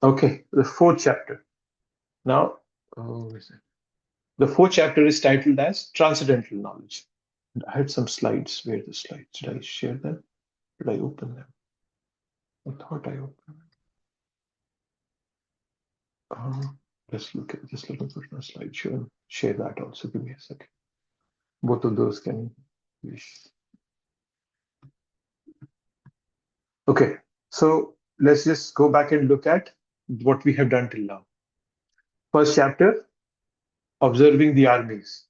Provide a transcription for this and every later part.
Okay, the fourth chapter. Now, oh, is it? The fourth chapter is titled as Transcendental Knowledge. And I had some slides. Where are the slides? Did I share them? Did I open them? I thought I opened them. Just looking for a slideshow. Share that also. Give me a second. Both of those can be. Okay, so let's just go back and look at what we have done till now. First chapter, observing the armies.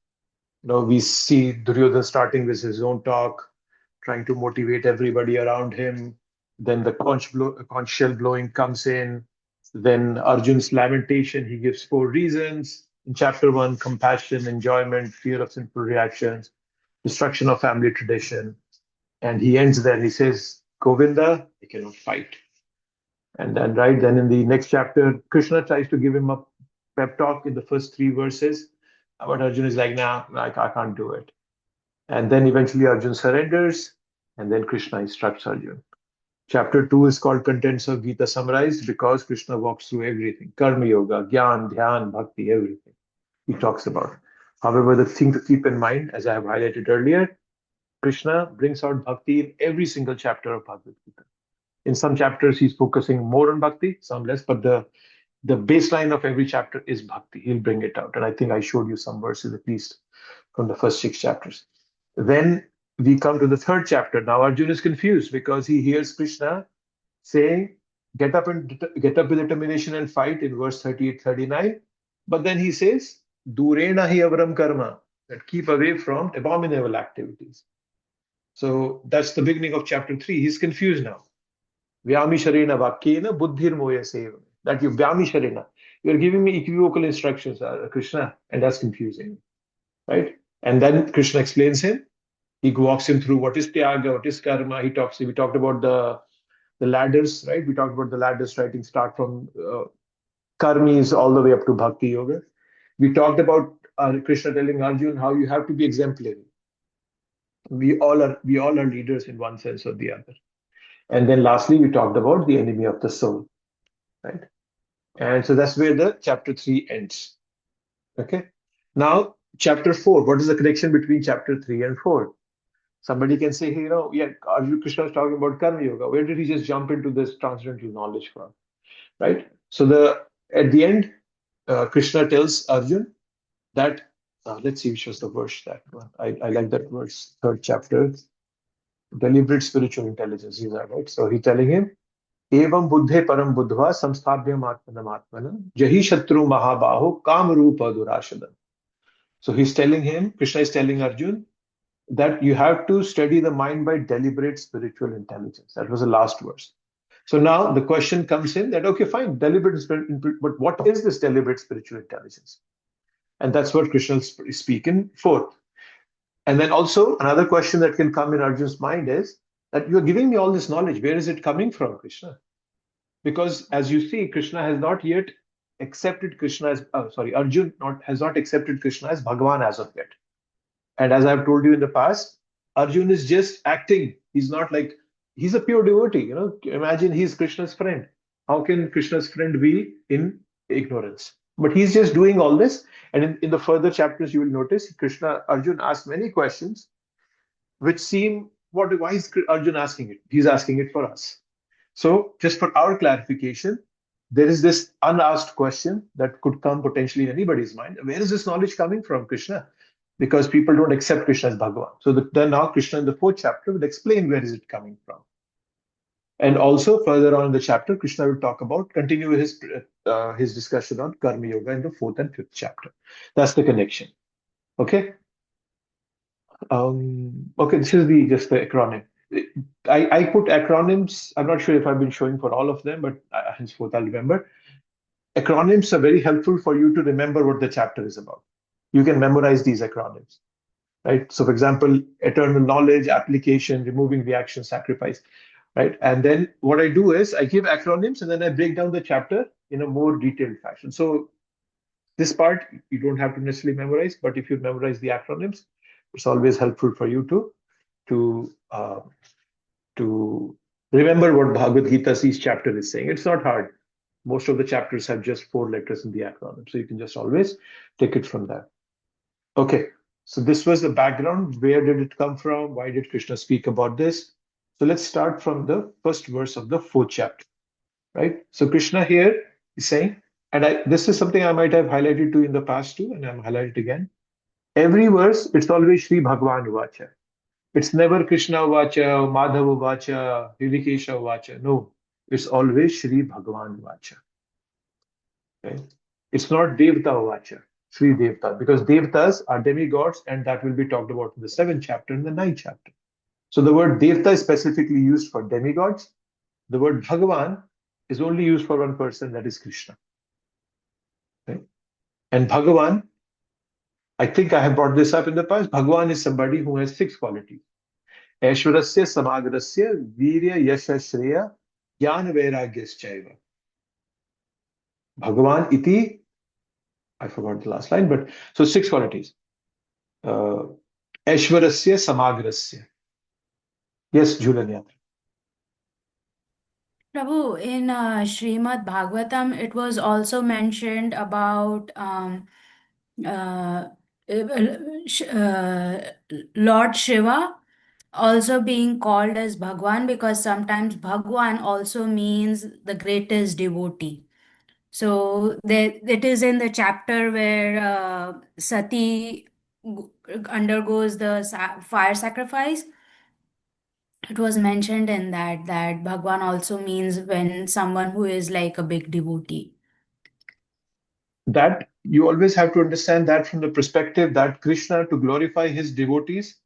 We see Duryodhana starting with his own talk, trying to motivate everybody around him. Then the conch shell blowing comes in. Then Arjun's lamentation, he gives four reasons. In chapter one, compassion, enjoyment, fear of sinful reactions, destruction of family tradition. And he ends there. He says, Govinda, he cannot fight. And then in the next chapter, Krishna tries to give him a pep talk in the first three verses. But Arjun is like, nah, I can't do it. And then eventually Arjun surrenders, and then Krishna instructs Arjun. Chapter 2 is called Contents of Gita Summarized because Krishna walks through everything. Karma Yoga, Gyan, Dhyan, Bhakti, everything he talks about. However, the thing to keep in mind, as I have highlighted earlier, Krishna brings out Bhakti in every single chapter of Bhagavad Gita. In some chapters, he's focusing more on Bhakti, some less, but the baseline of every chapter is Bhakti. He'll bring it out. And I think I showed you some verses at least from the first 6 chapters. Then we come to the third chapter. Now Arjun is confused because he hears Krishna saying, get up with determination and fight in verse 38, 39. But then he says, Durena hi avaram karma, that keep away from abominable activities. So that's the beginning of chapter 3. He's confused now. Vyamisharena vakyena buddhir moya seva. That you Vyamisharena. You're giving me equivocal instructions, Krishna, and that's confusing. Right? And then Krishna explains him. He walks him through what is Tyaga, what is Karma. We talked about the ladders, right? We talked about the ladders, right? Start from Karmis all the way up to Bhakti Yoga. We talked about Krishna telling Arjun how you have to be exemplary. We all are leaders in one sense or the other. And then lastly, we talked about the enemy of the soul, right? And so that's where the chapter 3 ends. Okay. Now, chapter 4, what is the connection between chapter 3 and 4? Somebody can say, hey, Arjun Krishna is talking about Karma Yoga. Where did he just jump into this transcendental knowledge from? Right? So at the end, Krishna tells Arjun that, let's see which was the verse, that one. I like that verse, third chapter, deliberate spiritual intelligence. These are right. So he's telling him, Evam buddhe param buddhva samsthabhyam atmanam atmanam jahi shatru mahabaho kam rupa durashadam. So he's telling him, Krishna is telling Arjun, that you have to study the mind by deliberate spiritual intelligence. That was the last verse. So now the question comes in that, okay, fine, but what is this deliberate spiritual intelligence? And that's what Krishna is speaking forth. And then also another question that can come in Arjun's mind is that you're giving me all this knowledge. Where is it coming from, Krishna? Because as you see, Krishna has not yet accepted Krishna as, Arjun has not accepted Krishna as Bhagavan as of yet. And as I've told you in the past, Arjun is just acting. He's not like, he's a pure devotee. Imagine he's Krishna's friend. How can Krishna's friend be in ignorance? But he's just doing all this. And in the further chapters, you will notice Arjun asked many questions which seem, why is Arjun asking it? He's asking it for us. So just for our clarification, there is this unasked question that could come potentially in anybody's mind. Where is this knowledge coming from, Krishna? Because people don't accept Krishna as Bhagavan. So then now Krishna in the 4th chapter will explain where is it coming from. And also further on in the chapter, Krishna will continue his discussion on Karma Yoga in the 4th and 5th chapter. That's the connection. Okay. Okay, this is just the acronym. I put acronyms. I'm not sure if I've been showing for all of them, but henceforth I'll remember. Acronyms are very helpful for you to remember what the chapter is about. You can memorize these acronyms, right? So for example, eternal knowledge, application, removing reaction, sacrifice, right? And then what I do is I give acronyms and then I break down the chapter in a more detailed fashion. So this part, you don't have to necessarily memorize, but if you memorize the acronyms, it's always helpful for you to remember what Bhagavad Gita's each chapter is saying. It's not hard. Most of the chapters have just 4 letters in the acronym. So you can just always take it from there. Okay, so this was the background. Where did it come from? Why did Krishna speak about this? So let's start from the first verse of the 4th chapter, right? So Krishna here is saying, and this is something I might have highlighted to in the past too, and I'm highlighting again. Every verse, it's always Sri Bhagavan Vacha. It's never Krishna Vacha, Madhava Vacha, Hrishikesha Vacha. No, it's always Sri Bhagavan Vacha. Okay? It's not Devta Vacha, Sri Devta, because Devtas are demigods, and that will be talked about in the 7th chapter and the 9th chapter. So the word Devta is specifically used for demigods. The word Bhagavan is only used for one person, that is Krishna. Okay? And Bhagavan, I think I have brought this up in the past. Bhagavan is somebody who has 6 qualities. Aishwarasya Samagrasya Virya Yasha Shreya Jnana Vairagyascha. Bhagavan iti, I forgot the last line, but so 6 qualities. Aishwarasya Samagrasya. Yes, Julian. Prabhu, in Srimad Bhagavatam, it was also mentioned about uh, Lord Shiva also being called as Bhagwan, because sometimes Bhagwan also means the greatest devotee. So it is in the chapter where Sati undergoes the fire sacrifice. It was mentioned in that Bhagwan also means when someone who is like a big devotee. That you always have to understand that from the perspective that Krishna, to glorify his devotees,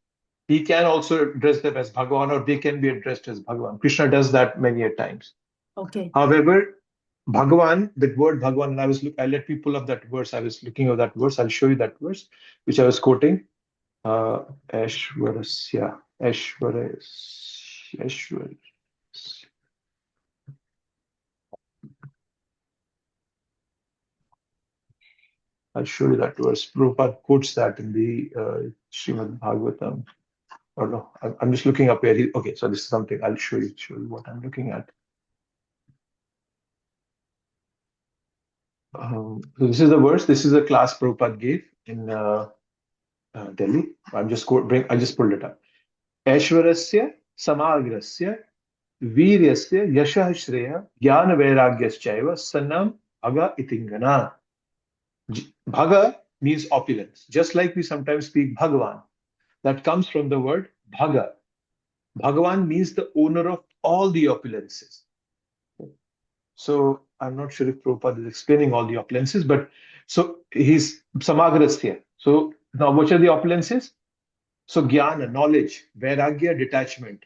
he can also address them as Bhagavan, or they can be addressed as Bhagavan. Krishna does that many a times. Okay. However, Bhagavan, that word Bhagavan, and I'll let me pull up that verse. I was looking at that verse. I'll show you that verse, which I was quoting. Ashwarasya, Ashwarasya. I'll show you that verse. Prabhupada quotes that in the Srimad Bhagavatam. Or no, I'm just looking up where he. Okay, so this is something I'll show you what I'm looking at. So this is the verse. This is a class Prabhupada gave in Delhi. I just pulled it up. Aishwarasya Samagrasya Viryasya Yashah Shreya Jnana Vairagyascha Sanam Bhaga Itingana. Bhaga means opulence. Just like we sometimes speak Bhagavan, that comes from the word Bhaga. Bhagavan means the owner of all the opulences. So I'm not sure if Prabhupada is explaining all the opulences, but so he's Samagrasya. So now what are the opulences? So Jnana, knowledge, Vairagya, detachment,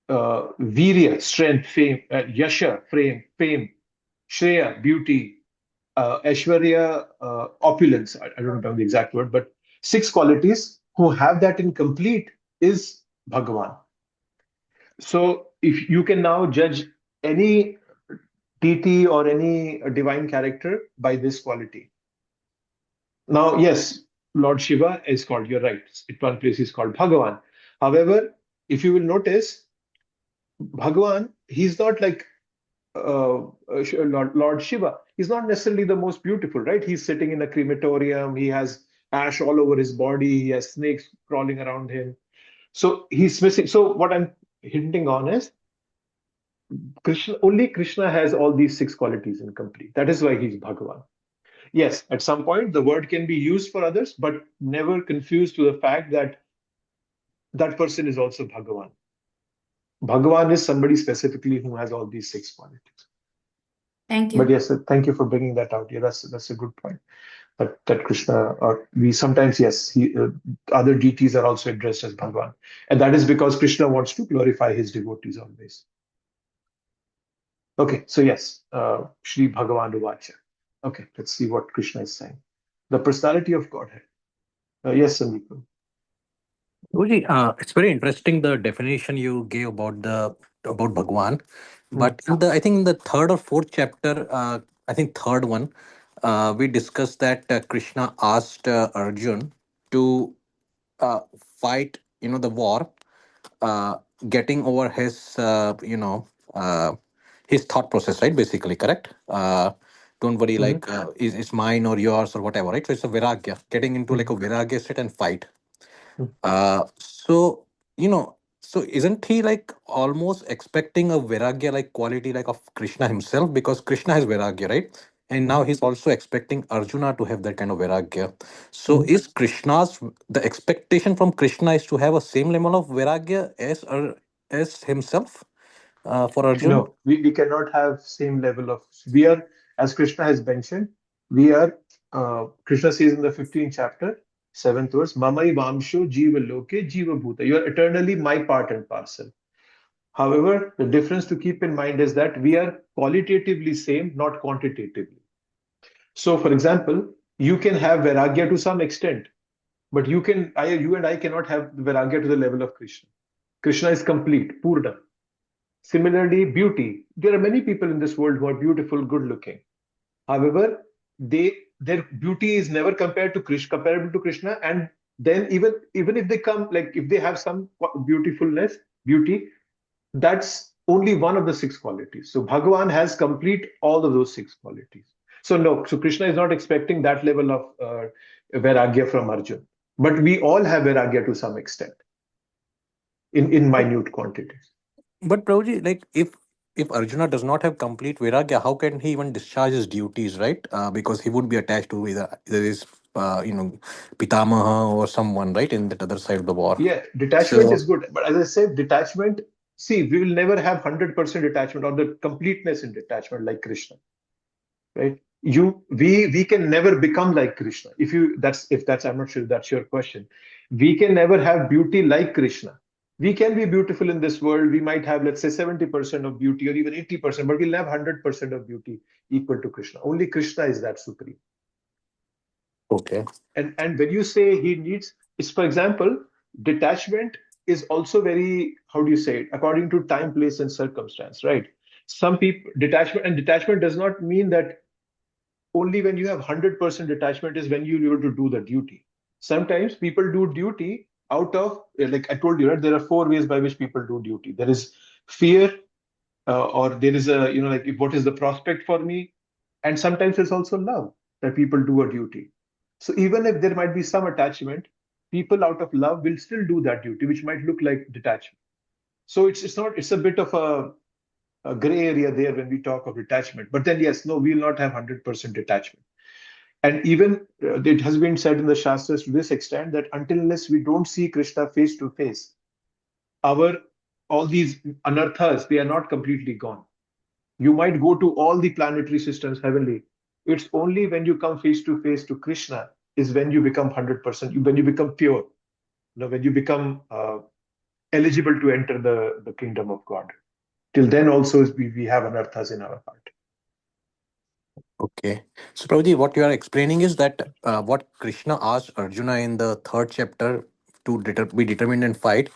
Virya, strength, fame, Yasha, fame, Shreya, beauty, Aishwarya, opulence. I don't know the exact word, but 6 qualities. Who have that in complete is Bhagavan. So if you can now judge any deity or any divine character by this quality. Now, yes, Lord Shiva is called, you're right, at one place he's called Bhagavan. However, if you will notice, Bhagavan, he's not like Lord Shiva. He's not necessarily the most beautiful, right? He's sitting in a crematorium, he has ash all over his body, he has snakes crawling around him. So he's missing. So what I'm hinting on is only Krishna has all these 6 qualities in complete. That is why he's Bhagavan. Yes, at some point the word can be used for others, but never confused to the fact that that person is also Bhagavan. Bhagavan is somebody specifically who has all these 6 qualities. Thank you. But yes, thank you for bringing that out. Yeah, that's a good point. That Krishna, or we sometimes, yes, other deities are also addressed as Bhagavan, and that is because Krishna wants to glorify his devotees always. Okay, so yes, Shri Bhagavan Uvacha. Okay, let's see what Krishna is saying. The personality of Godhead. Yes, Sandeep. Guruji, it's very interesting the definition you gave about the about Bhagwan. But in the I think in the 3rd or 4th chapter, I think third one, we discussed that Krishna asked Arjun to fight, the war, getting over his, uh, his thought process, right? Basically, correct. Don't worry, Mhm. like is mine or yours or whatever, right? So it's a viragya, getting into like a viragya state and fight. Mhm. So so isn't he like almost expecting a viragya like quality like of Krishna himself, because Krishna has viragya, right? And now he's also expecting Arjuna to have that kind of viragya. So Mhm. is Krishna's the expectation from Krishna is to have a same level of viragya as himself for Arjun? No, we cannot have same level of. We are, as Krishna has mentioned, we are. Krishna says in the 15th chapter, 7th verse, "Mamai vamsho jiva loke jiva bhuta." You are eternally my part and parcel. However, the difference to keep in mind is that we are qualitatively same, not quantitatively. So, for example, you can have vairagya to some extent, but you and I cannot have vairagya to the level of Krishna. Krishna is complete, purna. Similarly, beauty. There are many people in this world who are beautiful, good looking. However, their beauty is never compared to comparable to Krishna. And then even if they come, like if they have some beauty, that's only one of the six qualities. So Bhagavan has complete all of those six qualities. So no, so Krishna is not expecting that level of vairagya from Arjun. But we all have vairagya to some extent in minute quantities. But Prabhuji, like if Arjuna does not have complete Vairagya, how can he even discharge his duties, right? Because he would be attached to either his Pitamaha or someone, right, in that other side of the war. Yeah, detachment So is good. But as I said, detachment, see, we will never have 100% detachment or the completeness in detachment like Krishna, right? We can never become like Krishna. If that's I'm not sure that's your question. We can never have beauty like Krishna. We can be beautiful in this world. We might have, let's say, 70% of beauty or even 80%, but we'll have 100% of beauty equal to Krishna. Only Krishna is that supreme. okay, And when you say he needs, is for example, detachment is also very, how do you say it, according to time, place, and circumstance, right? Some people detachment does not mean that only when you have 100% detachment is when you're able to do the duty. Sometimes people do duty out of, like I told you, right? There are four ways by which people do duty. There is fear, or there is a, like what is the prospect for me? And sometimes it's also love that people do a duty. So even if there might be some attachment, people out of love will still do that duty, which might look like detachment. So it's a bit of a gray area there when we talk of detachment. But then yes, no, we will not have 100% detachment. And even it has been said in the Shastras to this extent that until unless we don't see Krishna face to face, our all these anarthas, they are not completely gone. You might go to all the planetary systems heavenly. It's only when you come face to Krishna is when you become 100%, when you become pure, when you become eligible to enter the kingdom of God. Till then, also, we have anarthas in our heart. okay. So Prabhuji, what you are explaining is that what Krishna asked Arjuna in the third chapter to be determined and fight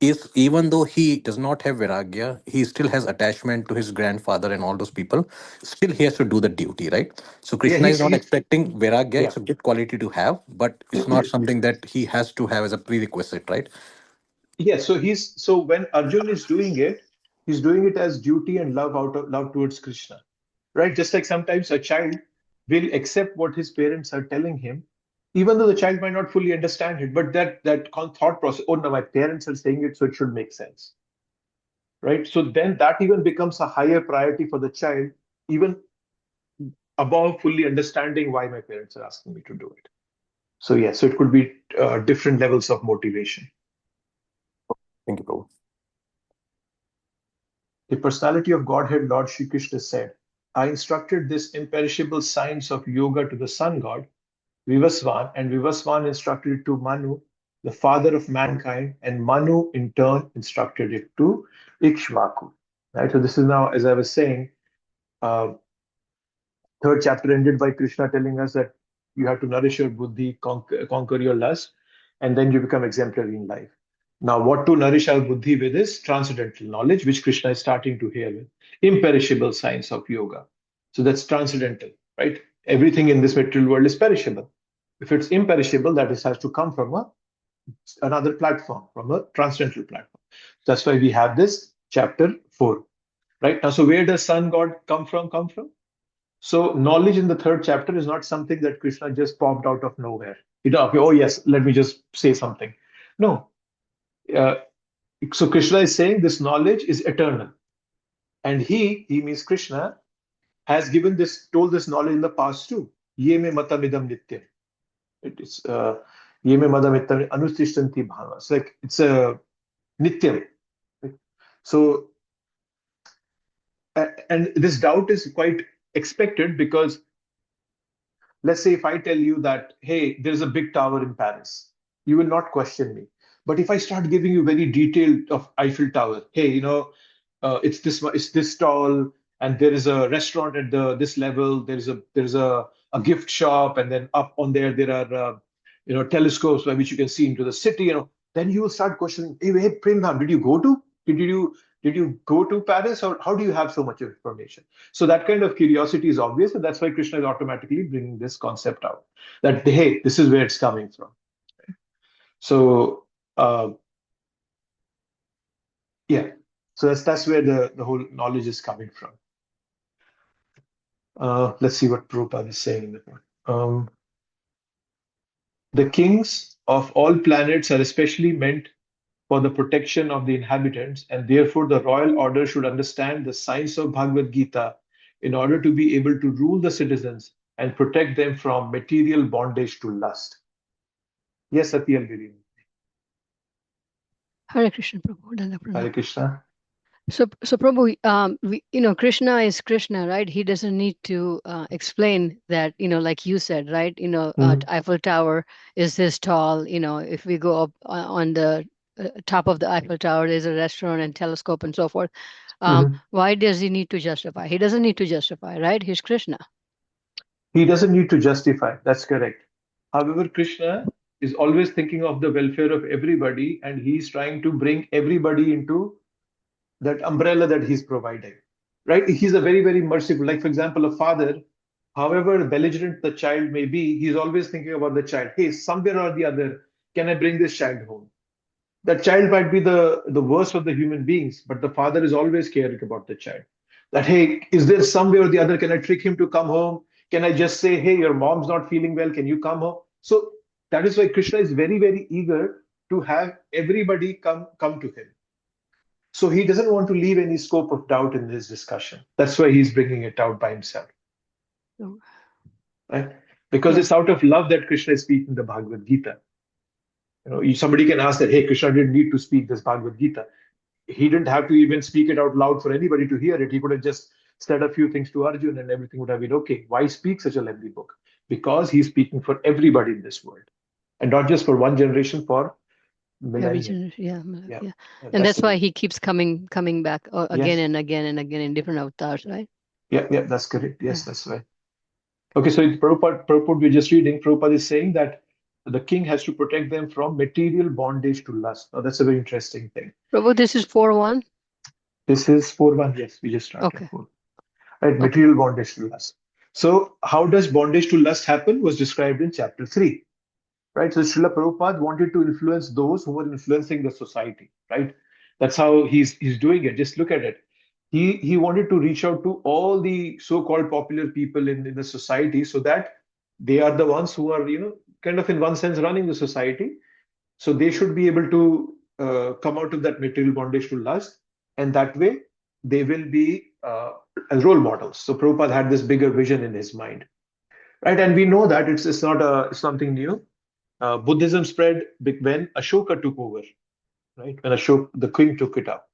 is, even though he does not have Vairagya, he still has attachment to his grandfather and all those people. Still, he has to do the duty, right? So Yeah, Krishna is not expecting Vairagya. yeah, It's a good quality to have, but it's not something that he has to have as a prerequisite, right? yeah. So when Arjun is doing it, he's doing it as duty and love out of love towards Krishna, right? Just like sometimes a child will accept what his parents are telling him, even though the child might not fully understand it, but thought process, oh no, my parents are saying it, so it should make sense, right? So then that even becomes a higher priority for the child, even above fully understanding why my parents are asking me to do it. So yeah, so it could be different levels of motivation. Thank you, Prabhu. The personality of Godhead, Lord Shri Krishna said, I instructed this imperishable science of yoga to the sun god, Vivasvan, and Vivasvan instructed it to Manu, the father of mankind, and Manu in turn instructed it to Ikshvaku. Right? So this is now, as I was saying, uh, third chapter ended by Krishna telling us that you have to nourish your buddhi, conquer your lust, and then you become exemplary in life. Now, what to nourish our buddhi with is transcendental knowledge, which Krishna is starting to hear with, imperishable science of yoga. So that's transcendental, right? Everything in this material world is perishable. If it's imperishable, that is, has to come from another platform, from a transcendental platform. That's why we have this chapter 4. right? Now, so where does sun god come from? So knowledge in the third chapter is not something that Krishna just popped out of nowhere. Okay, oh yes, let me just say something. No. Uh, so Krishna is saying this knowledge is eternal. And he means Krishna, has told this knowledge in the past too. Ye me matamidam nityam. It is ye me matamidam anustishtanti bhava. It's like it's a nityam. So and this doubt is quite expected because let's say if I tell you that, hey, there's a big tower in Paris, you will not question me. But if I start giving you very detailed of Eiffel Tower, hey, it's this tall, and there is a restaurant at this level. There's a gift shop, and then up on there are telescopes by which you can see into the city. Then you will start questioning, hey, Premdham, did you go to Paris, or how do you have so much information? So that kind of curiosity is obvious, and that's why Krishna is automatically bringing this concept out that, hey, this is where it's coming from. So, yeah, so that's where the whole knowledge is coming from. Let's see what Prabhupada is saying in the book. The kings of all planets are especially meant for the protection of the inhabitants, and therefore the royal order should understand the science of Bhagavad Gita in order to be able to rule the citizens and protect them from material bondage to lust. Yes, Satyal Giri. Hare Krishna, Prabhu. Hare Krishna. So Prabhu, Krishna is Krishna, right? He doesn't need to explain that, like you said, right? Eiffel Tower is this tall. If we go up on the top of the Eiffel Tower, there's a restaurant and telescope and so forth. Why does he need to justify? He doesn't need to justify, right? He's Krishna. He doesn't need to justify. That's correct. However, Krishna is always thinking of the welfare of everybody, and he's trying to bring everybody into that umbrella that he's providing, right? He's a very, very merciful. Like, for example, a father, however belligerent the child may be, he's always thinking about the child. Hey, somewhere or the other, can I bring this child home? That child might be the worst of the human beings, but the father is always caring about the child. That, hey, is there some way or the other, can I trick him to come home? Can I just say, hey, your mom's not feeling well, can you come home? So that is why Krishna is very, very eager to have everybody come to him. So he doesn't want to leave any scope of doubt in this discussion. That's why he's bringing it out by himself. Oh. Right? Because it's out of love that Krishna is speaking the Bhagavad Gita. Somebody can ask that, hey, Krishna didn't need to speak this Bhagavad Gita. He didn't have to even speak it out loud for anybody to hear it. He could have just said a few things to Arjuna and everything would have been okay. Why speak such a lengthy book? Because he's speaking for everybody in this world. And not just for one generation, for millennia. Yeah. And that's why he keeps coming back again and again and again in different avatars, right? Yeah, that's correct. Yes, that's right. Okay, so in Prabhupada, we're just reading, Prabhupada is saying that the king has to protect them from material bondage to lust. Now, that's a very interesting thing. Prabhu, this is 4.1? This is 4.1, yes, we just started. Okay. Right, material bondage to lust. So how does bondage to lust happen was described in chapter 3. Right, so Srila Prabhupada wanted to influence those who were influencing the society, right? That's how he's doing it. Just look at it. He wanted to reach out to all the so-called popular people in the society so that they are the ones who are, kind of in one sense running the society. So they should be able to come out of that material bondage to lust, and that way they will be as role models. So Prabhupada had this bigger vision in his mind, right? And we know that it's not something new. Buddhism spread when Ashoka took over, right? When Ashoka, the king, took it up.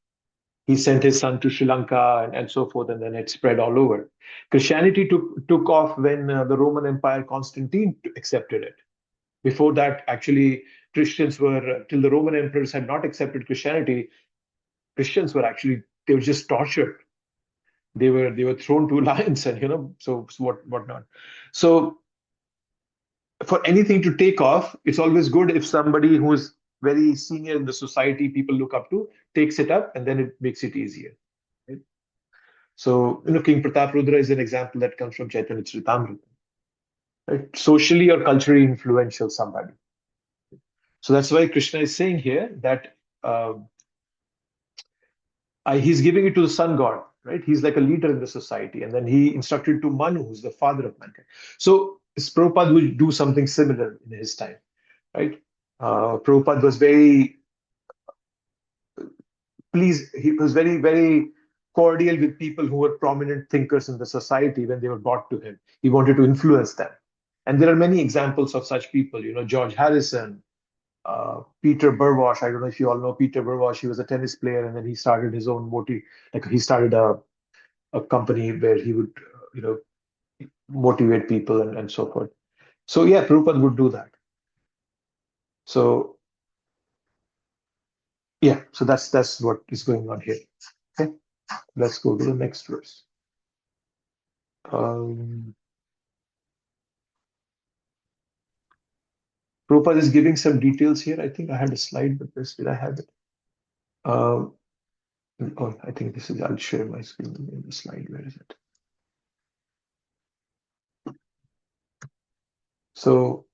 He sent his son to Sri Lanka and so forth, and then it spread all over. Christianity took off when the Roman Empire, Constantine accepted it. Before that, actually, Christians were, till the Roman emperors had not accepted Christianity, Christians were they were just tortured. They were thrown to lions and, so whatnot. So for anything to take off, it's always good if somebody who is very senior in the society, people look up to, takes it up, and then it makes it easier. Right? So, King Pratap Rudra is an example that comes from Chaitanya Charitamrita. Right? Socially or culturally influential somebody. So that's why Krishna is saying here that he's giving it to the sun god. right? He's like a leader in the society. And then he instructed to Manu, who's the father of mankind. So Prabhupada would do something similar in his time, right? Prabhupada was very pleased. He was very, very cordial with people who were prominent thinkers in the society when they were brought to him. He wanted to influence them. And there are many examples of such people, George Harrison, Peter Burwash. I don't know if you all know Peter Burwash. He was a tennis player, and then he started his own he started a company where he would, motivate people and so forth. So yeah, Prabhupada would do that. So yeah, so that's what is going on here. Okay, let's go to the next verse. Prabhupada is giving some details here. I think I had a slide, but did I have it? I think this is, I'll share my screen in the slide. Where is it? So,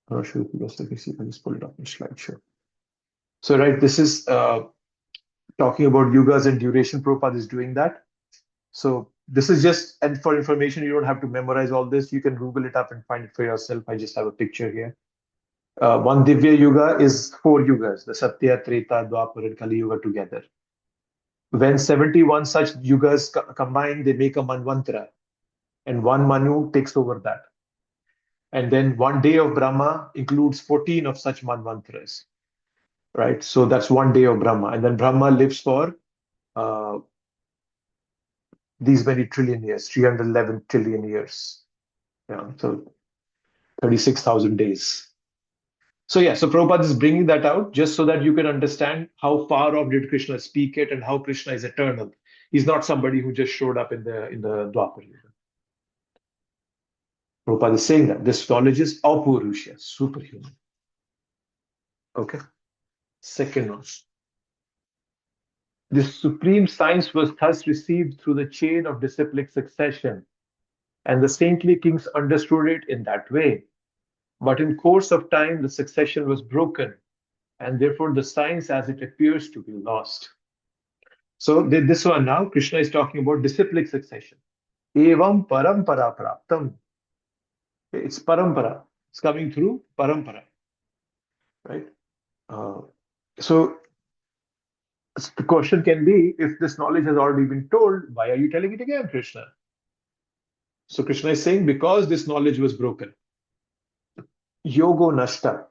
I'm not sure if you guys can see. I just pull it up in slideshow. So, right, this is talking about yugas and duration. Prabhupada is doing that. So, this is just, and for information, you don't have to memorize all this. You can Google it up and find it for yourself. I just have a picture here. One Divya Yuga is 4 yugas, the Satya, Treta, Dwapar, and Kali Yuga together. When 71 such yugas combine, they make a Manvantara, and one Manu takes over that. And then one day of Brahma includes 14 of such Manvantaras, right? So that's one day of Brahma. And then Brahma lives for these many trillion years, 311 trillion years. So 36,000 days. So yeah, so Prabhupada is bringing that out just so that you can understand how far off did Krishna speak it and how Krishna is eternal. He's not somebody who just showed up in the Dwapar Yuga. Prabhupada is saying that this knowledge is apurusha, superhuman. Okay. Second one. This supreme science was thus received through the chain of disciplic succession, and the saintly kings understood it in that way. But in course of time, the succession was broken, and therefore the science as it appears to be lost. So this one now, Krishna is talking about disciplic succession. Evam parampara praptam. It's parampara. It's coming through parampara. Right? So the question can be, if this knowledge has already been told, why are you telling it again, Krishna? So Krishna is saying, because this knowledge was broken. Yogo nashta.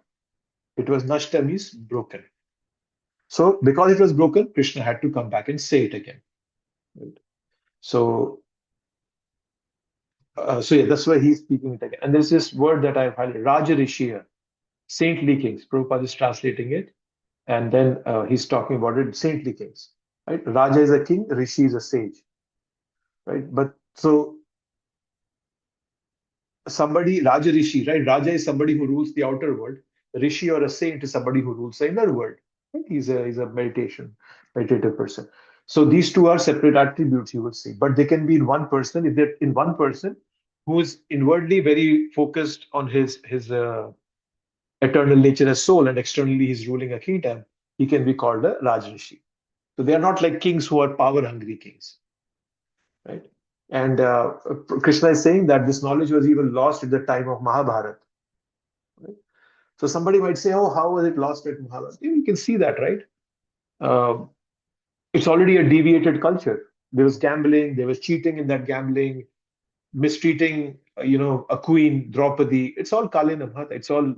It was nashta means broken. So because it was broken, Krishna had to come back and say it again. Right? So yeah, that's why he's speaking it again. And there's this word that I've highlighted, Raja Rishya, saintly kings. Prabhupada is translating it. And then he's talking about it, saintly kings. Right? Raja is a king, Rishi is a sage. Right? But so somebody, Raja Rishi, right? Raja is somebody who rules the outer world. Rishi or a saint is somebody who rules the inner world. Right? He's a meditative person. So these two are separate attributes, you will see. But they can be in one person. If they're in one person who is inwardly very focused on his eternal nature as soul, and externally he's ruling a kingdom, he can be called a Rajrishi. So they are not like kings who are power-hungry kings. Right? And Krishna is saying that this knowledge was even lost at the time of Mahabharata. Right? So somebody might say, oh, how was it lost at Mahabharata? You can see that, right? It's already a deviated culture. There was gambling, there was cheating in that gambling, mistreating, a queen, Draupadi. It's all Kalina Bhata. It's all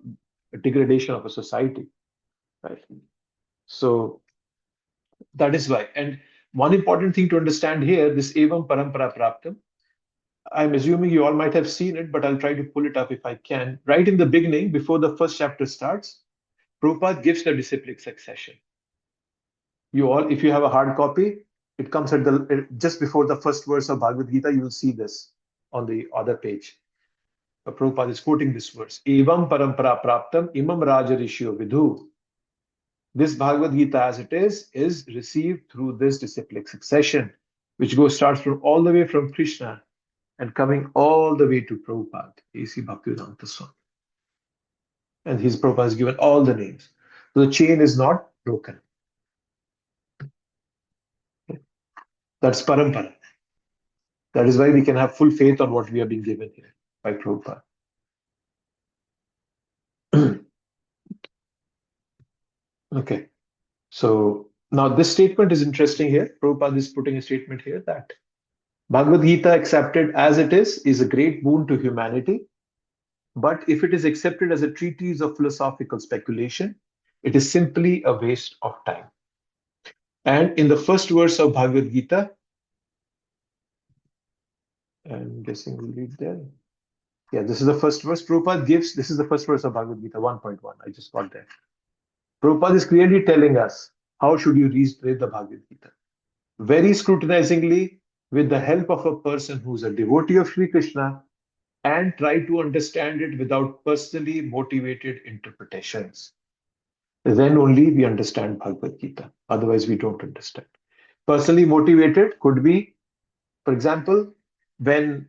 a degradation of a society, right? So that is why. And one important thing to understand here, this Evam Parampara Praptam, I'm assuming you all might have seen it, but I'll try to pull it up if I can. Right in the beginning, before the first chapter starts, Prabhupada gives the disciplic succession. You all, if you have a hard copy, it comes at just before the first verse of Bhagavad Gita. You will see this on the other page. Prabhupada is quoting this verse. Evam parampara praptam imam raja rishyo vidhu. This Bhagavad Gita as it is received through this disciplic succession, which starts from all the way from Krishna and coming all the way to Prabhupada, A.C. Bhaktivedanta Swami. And his Prabhupada has given all the names. So the chain is not broken. That's parampara. That is why we can have full faith on what we are being given here by Prabhupada. Okay. So now this statement is interesting here. Prabhupada is putting a statement here that Bhagavad Gita accepted as it is a great boon to humanity. But if it is accepted as a treatise of philosophical speculation, it is simply a waste of time. And in the first verse of Bhagavad Gita, I'm guessing we'll read there. Yeah, this is the first verse. Prabhupada gives, this is the first verse of Bhagavad Gita, 1.1. I just got there. Prabhupada is clearly telling us how should you read the Bhagavad Gita. Very scrutinizingly, with the help of a person who's a devotee of Sri Krishna, and try to understand it without personally motivated interpretations. Then only we understand Bhagavad Gita. Otherwise, we don't understand. Personally motivated could be, for example, when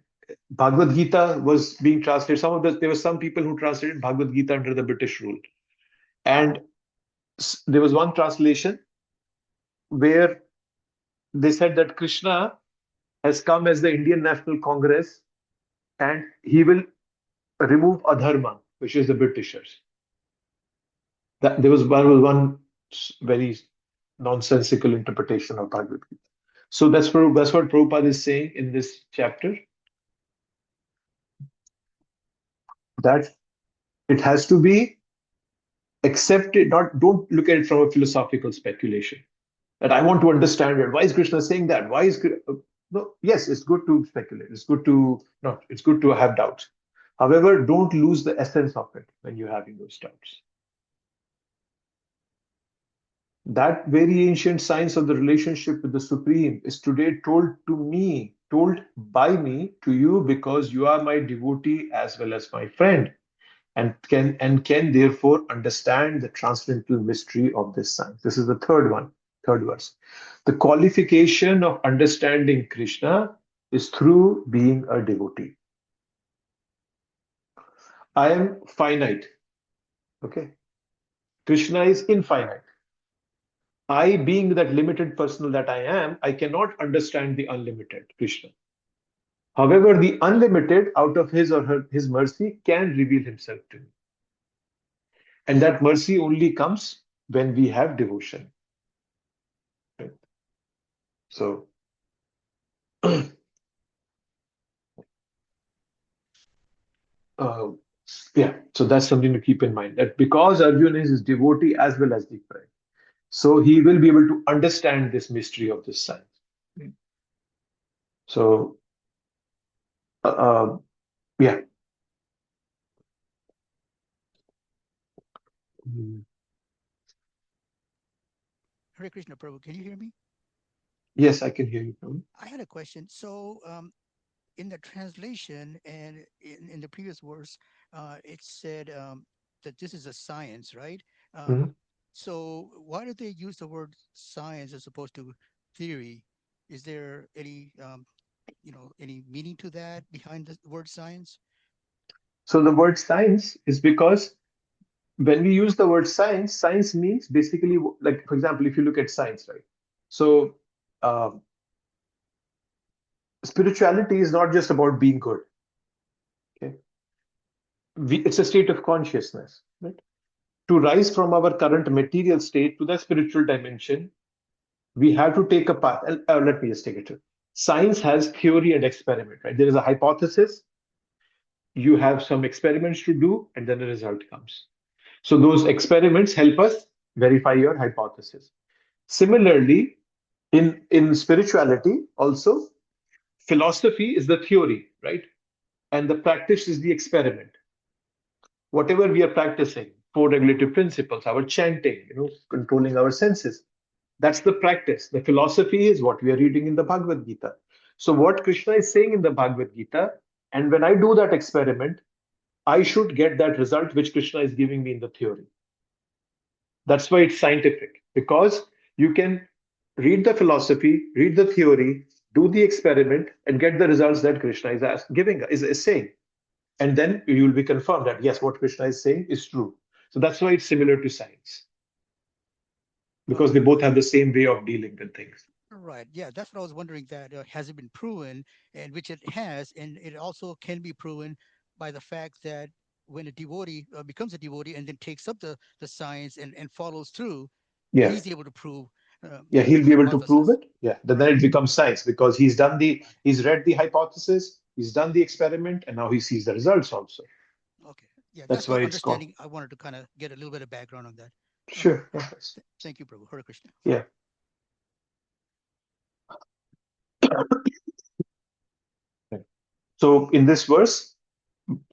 Bhagavad Gita was being translated, there were some people who translated Bhagavad Gita under the British rule. And there was one translation where they said that Krishna has come as the Indian National Congress and he will remove adharma, which is the Britishers. There was one very nonsensical interpretation of Bhagavad Gita. So that's what Prabhupada is saying in this chapter, that it has to be accepted. Don't look at it from a philosophical speculation. That I want to understand it. Why is Krishna saying that? Why is no? Yes, it's good to speculate. It's good to have doubts. However, don't lose the essence of it when you're having those doubts. That very ancient science of the relationship with the Supreme is today told by me to you, because you are my devotee as well as my friend, and can therefore understand the transcendental mystery of this science. This is the third verse. The qualification of understanding Krishna is through being a devotee. I am finite. Okay. Krishna is infinite. I, being that limited personal that I am, I cannot understand the unlimited Krishna. However, the unlimited, out of his or his mercy, can reveal himself to me. And that mercy only comes when we have devotion. Right? So, so that's something to keep in mind, that because Arjuna is his devotee as well as the friend, so he will be able to understand this mystery of this science. So, yeah. Hare Krishna, Prabhu. Can you hear me? Yes, I can hear you, Prabhu. I had a question. So, in the translation and in the previous verse, it said that this is a science, right? So why did they use the word science as opposed to theory? Is there any, any meaning to that behind the word science? So the word science is because when we use the word science, science means basically, like, for example, if you look at science, right? So spirituality is not just about being good. Okay, it's a state of consciousness, right? To rise from our current material state to the spiritual dimension, we have to take a path. Let me just take it. Science has theory and experiment, right? There is a hypothesis. You have some experiments to do, and then the result comes. So those experiments help us verify your hypothesis. Similarly, in spirituality also, philosophy is the theory, right? And the practice is the experiment. Whatever we are practicing, 4 regulative principles, our chanting, controlling our senses, that's the practice. The philosophy is what we are reading in the Bhagavad Gita. So what Krishna is saying in the Bhagavad Gita, and when I do that experiment, I should get that result which Krishna is giving me in the theory. That's why it's scientific, because you can read the philosophy, read the theory, do the experiment, and get the results that Krishna is saying. And then you will be confirmed that yes, what Krishna is saying is true. So that's why it's similar to science, because they both have the same way of dealing with things. Right. Yeah, that's what I was wondering. That has it been proven, and which it has, and it also can be proven by the fact that when a devotee becomes a devotee and then takes up the science and follows through, Yeah. he's able to prove Yeah, he'll the be able to prove hypothesis. it. Yeah, then it becomes science because he's read the hypothesis, he's done the experiment, and now he sees the results also. Okay. Yeah, That's that's the why it's called. understanding. I wanted to kind of get a little bit of background on that. Okay. Sure. Yes. Thank you, Prabhu. Hare Krishna. Yeah. So in this verse,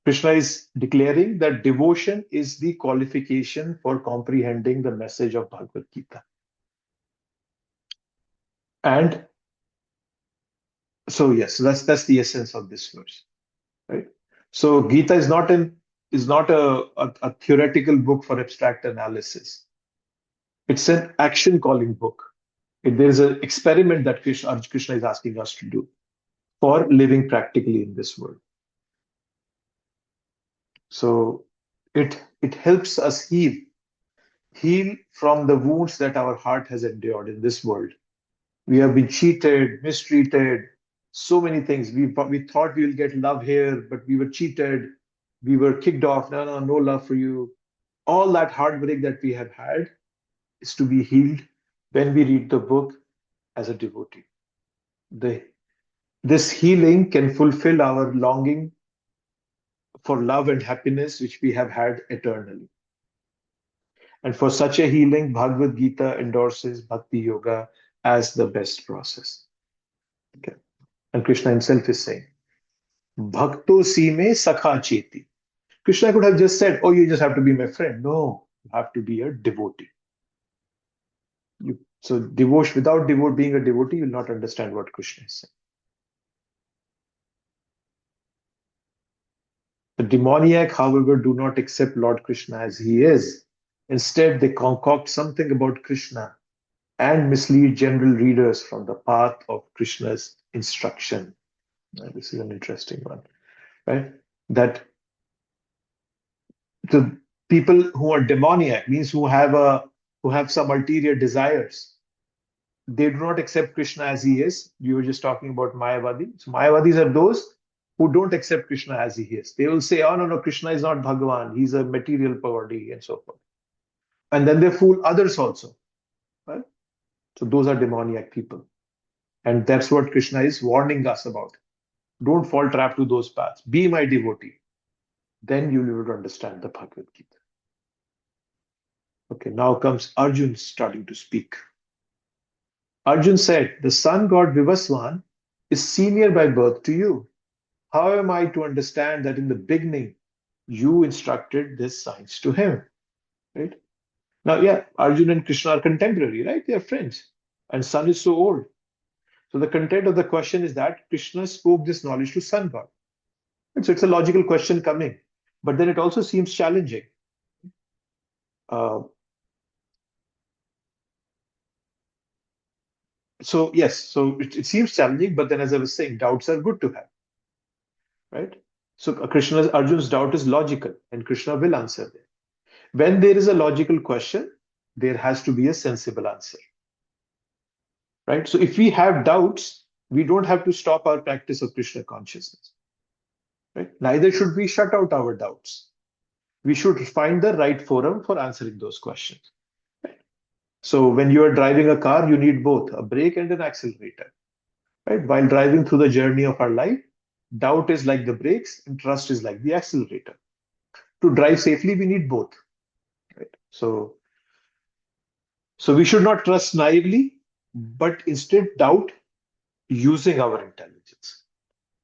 Krishna is declaring that devotion is the qualification for comprehending the message of Bhagavad Gita. And so yes, that's the essence of this verse, right? So Gita is not a theoretical book for abstract analysis. It's an action calling book. There is an experiment that Krishna is asking us to do for living practically in this world. So it helps us heal from the wounds that our heart has endured in this world. We have been cheated, mistreated, so many things. We thought we will get love here, but we were cheated. We were kicked off. No, no, no love for you. All that heartbreak that we have had is to be healed when we read the book as a devotee. This healing can fulfill our longing for love and happiness, which we have had eternally. And for such a healing, Bhagavad Gita endorses Bhakti Yoga as the best process. Okay. And Krishna himself is saying, Bhakto sime sakha cheti. Krishna could have just said, oh, you just have to be my friend. No, you have to be a devotee. So devotion, without being a devotee, you will not understand what Krishna is saying. The demoniac, however, do not accept Lord Krishna as he is. Instead, they concoct something about Krishna and mislead general readers from the path of Krishna's instruction. Now, this is an interesting one, right? That the people who are demoniac means who have some ulterior desires. They do not accept Krishna as he is. You were just talking about Mayavadi. So Mayavadis are those who don't accept Krishna as he is. They will say, oh, no, Krishna is not Bhagavan. He's a material body and so forth. And then they fool others also. Right? So those are demoniac people. And that's what Krishna is warning us about. Don't fall trap to those paths. Be my devotee. Then you'll be able to understand the Bhagavad Gita. Okay, now comes Arjun starting to speak. Arjun said, the sun god Vivaswan is senior by birth to you. How am I to understand that in the beginning you instructed this science to him? Right? Now, yeah, Arjun and Krishna are contemporary, right? They are friends. And sun is so old. So the content of the question is that Krishna spoke this knowledge to sun god. And so it's a logical question coming. But then it also seems challenging. So yes, so it seems challenging, but then as I was saying, doubts are good to have. Right? So Arjun's doubt is logical, and Krishna will answer them. When there is a logical question, there has to be a sensible answer. Right? So if we have doubts, we don't have to stop our practice of Krishna consciousness. Right? Neither should we shut out our doubts. We should find the right forum for answering those questions. Right? So when you are driving a car, you need both a brake and an accelerator. Right? While driving through the journey of our life, doubt is like the brakes and trust is like the accelerator. To drive safely, we need both. Right? So we should not trust naively, but instead doubt using our intelligence.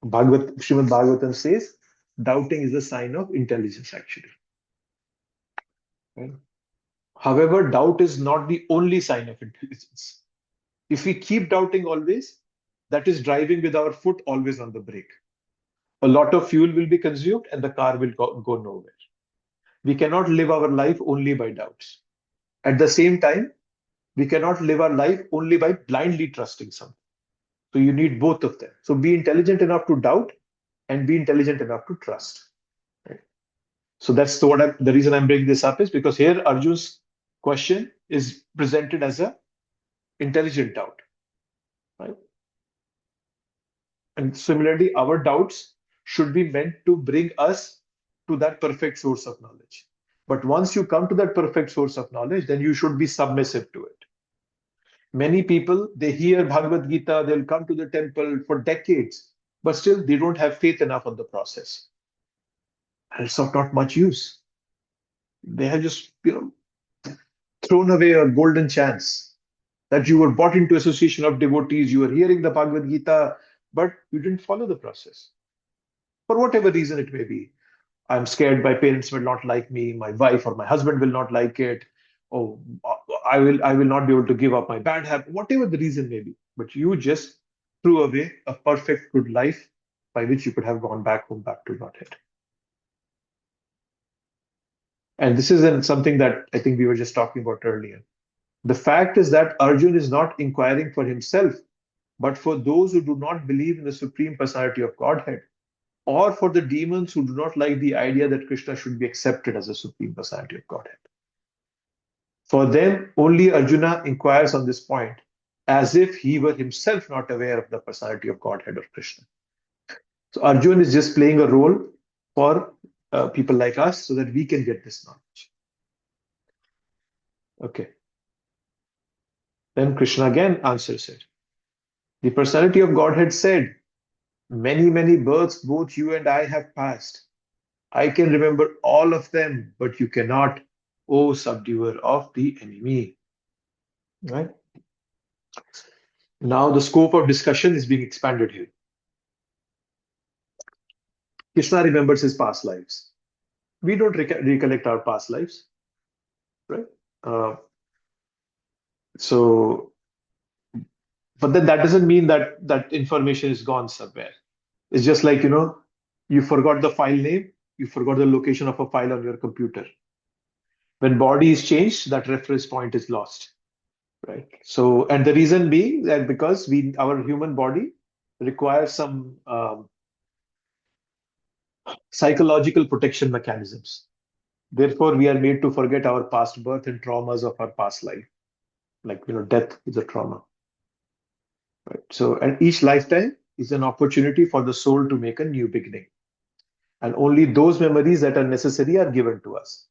Srimad Bhagavatam says, doubting is a sign of intelligence, actually. Right? However, doubt is not the only sign of intelligence. If we keep doubting always, that is driving with our foot always on the brake. A lot of fuel will be consumed and the car will go nowhere. We cannot live our life only by doubts. At the same time, we cannot live our life only by blindly trusting something. So you need both of them. So be intelligent enough to doubt and be intelligent enough to trust. Right? So that's the reason I'm bringing this up is because here Arjun's question is presented as a intelligent doubt. And similarly, our doubts should be meant to bring us to that perfect source of knowledge. But once you come to that perfect source of knowledge, then you should be submissive to it. Many people, they hear Bhagavad Gita, they'll come to the temple for decades, but still they don't have faith enough on the process. And it's of not much use. They have just, thrown away a golden chance that you were brought into association of devotees, you were hearing the Bhagavad Gita, but you didn't follow the process. For whatever reason it may be. I'm scared my parents will not like me, my wife or my husband will not like it. Oh, I will not be able to give up my bad habit, whatever the reason may be. But you just threw away a perfect good life by which you could have gone back home, back to Godhead. And this is something that I think we were just talking about earlier. The fact is that Arjun is not inquiring for himself, but for those who do not believe in the Supreme Personality of Godhead, or for the demons who do not like the idea that Krishna should be accepted as the Supreme Personality of Godhead. For them, only Arjuna inquires on this point, as if he were himself not aware of the personality of Godhead of Krishna. So Arjuna is just playing a role for people like us so that we can get this knowledge. Okay. Then Krishna again answers it. The personality of Godhead said, many, many births both you and I have passed. I can remember all of them, but you cannot, O subduer of the enemy. Right? Now the scope of discussion is being expanded here. Krishna remembers his past lives. We don't recollect our past lives, right? But then that doesn't mean that that information is gone somewhere. It's just like, you forgot the file name, you forgot the location of a file on your computer. When body is changed, that reference point is lost, right? So, and the reason being that because our human body requires some psychological protection mechanisms. Therefore, we are made to forget our past birth and traumas of our past life. Like, death is a trauma. Right? So, and each lifetime is an opportunity for the soul to make a new beginning. And only those memories that are necessary are given to us.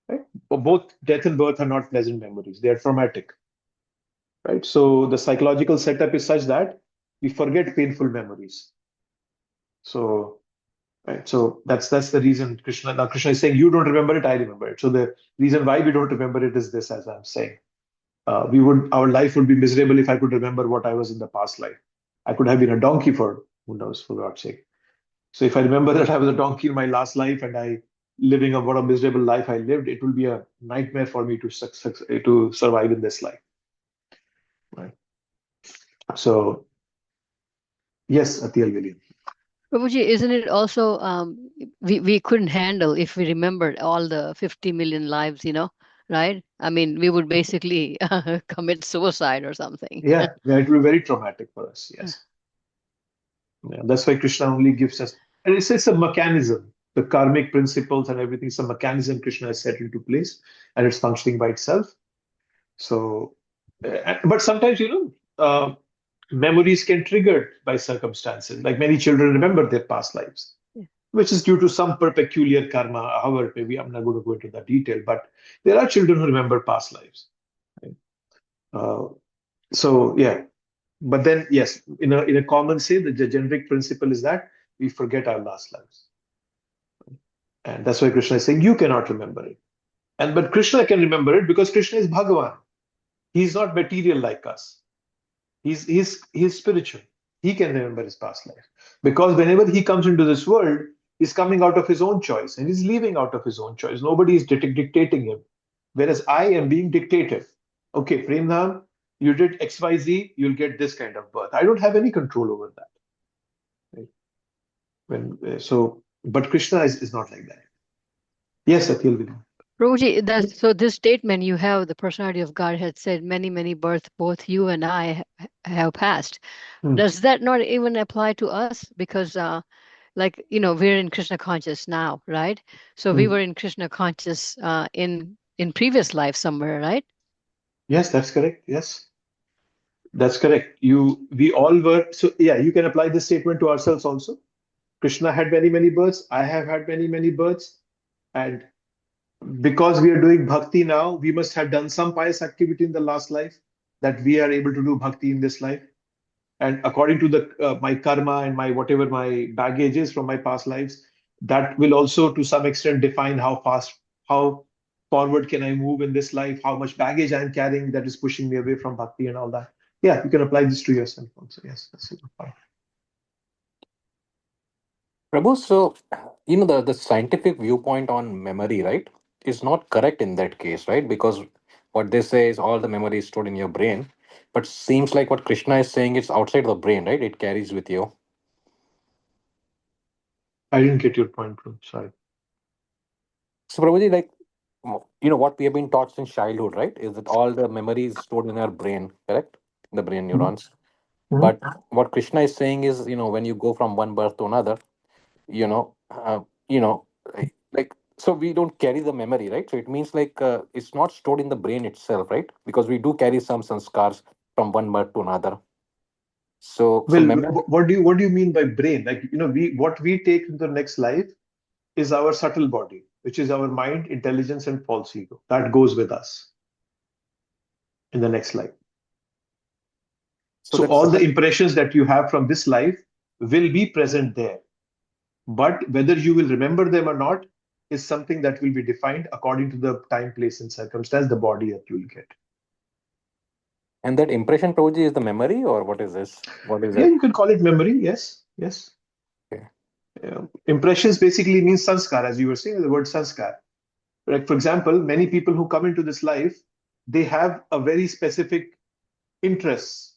Right? Both death and birth are not pleasant memories. They are traumatic. Right? So the psychological setup is such that we forget painful memories. So, right. So that's the reason Krishna is saying, you don't remember it, I remember it. So the reason why we don't remember it is this, as I'm saying. Our life would be miserable if I could remember what I was in the past life. I could have been a donkey for who knows, for God's sake. So if I remember that I was a donkey in my last life and living what a miserable life I lived, it will be a nightmare for me to survive in this life. Right. So yes, Atil William. Prabhuji, isn't it also we couldn't handle if we remembered all the 50 million lives, right? I mean, we would basically commit suicide or something. Yeah, it will be very traumatic for us. Yes. Yeah, that's why Krishna only gives us, and it's a mechanism. The karmic principles and everything is a mechanism Krishna has set into place, and it's functioning by itself. So, but sometimes, memories can triggered by circumstances. Like many children remember their past lives, which is due to some peculiar karma. However, maybe I'm not going to go into that detail, but there are children who remember past lives. Right? So yeah, but then yes, in a common say, the generic principle is that we forget our last lives, and that's why Krishna is saying you cannot remember it, but Krishna can remember it because Krishna is Bhagavan. He's not material like us. He's spiritual. He can remember his past life because whenever he comes into this world, he's coming out of his own choice and he's leaving out of his own choice. Nobody is dictating him, whereas I am being dictated. Okay, Premdham, you did XYZ, you'll get this kind of birth. I don't have any control over that. Right? But Krishna is not like that. Yes, Akhil Vinay. Prabhuji, so this statement you have, the personality of God had said, many, many births, both you and I have passed. Does that not even apply to us? Because we're in Krishna conscious now, right? So we were in Krishna conscious in previous life somewhere, right? Yes, that's correct. Yes. That's correct. We all were. So yeah, you can apply this statement to ourselves also. Krishna had many, many births. I have had many, many births. And because we are doing bhakti now, we must have done some pious activity in the last life that we are able to do bhakti in this life. And according to the my karma and my whatever my baggage is from my past lives, that will also to some extent define how forward can I move in this life, how much baggage I'm carrying that is pushing me away from bhakti and all that. Yeah, you can apply this to yourself also. Yes, that's a good point. Prabhu, so the scientific viewpoint on memory, right, is not correct in that case, right? Because what they say is all the memory is stored in your brain, but seems like what Krishna is saying, it's outside the brain, right? It carries with you. I didn't get your point, bro. Sorry. So, Prabhuji, like what we have been taught since childhood, right, is that all the memory is stored in our brain, correct? The brain neurons. Mhm. But what Krishna is saying is, when you go from one birth to another, you know uh, you know like, so we don't carry the memory, right? So it means like it's not stored in the brain itself, right? Because we do carry some sanskars from one birth to another. So Well, memory. what do you mean by brain? Like, we what we take into the next life is our subtle body, which is our mind, intelligence, and false ego. That goes with us in the next life. So So that's all the impressions that you have from this life will be present there. But whether you will remember them or not is something that will be defined according to the time, place, and circumstance, the body that you will get. and that impression, Prabhuji, is the memory, or what is this? What is Yeah, it? you can call it memory. Yes, yes. Okay. Impressions basically means sanskar, as you were saying, the word sanskar. Like, for example, many people who come into this life, they have a very specific interests.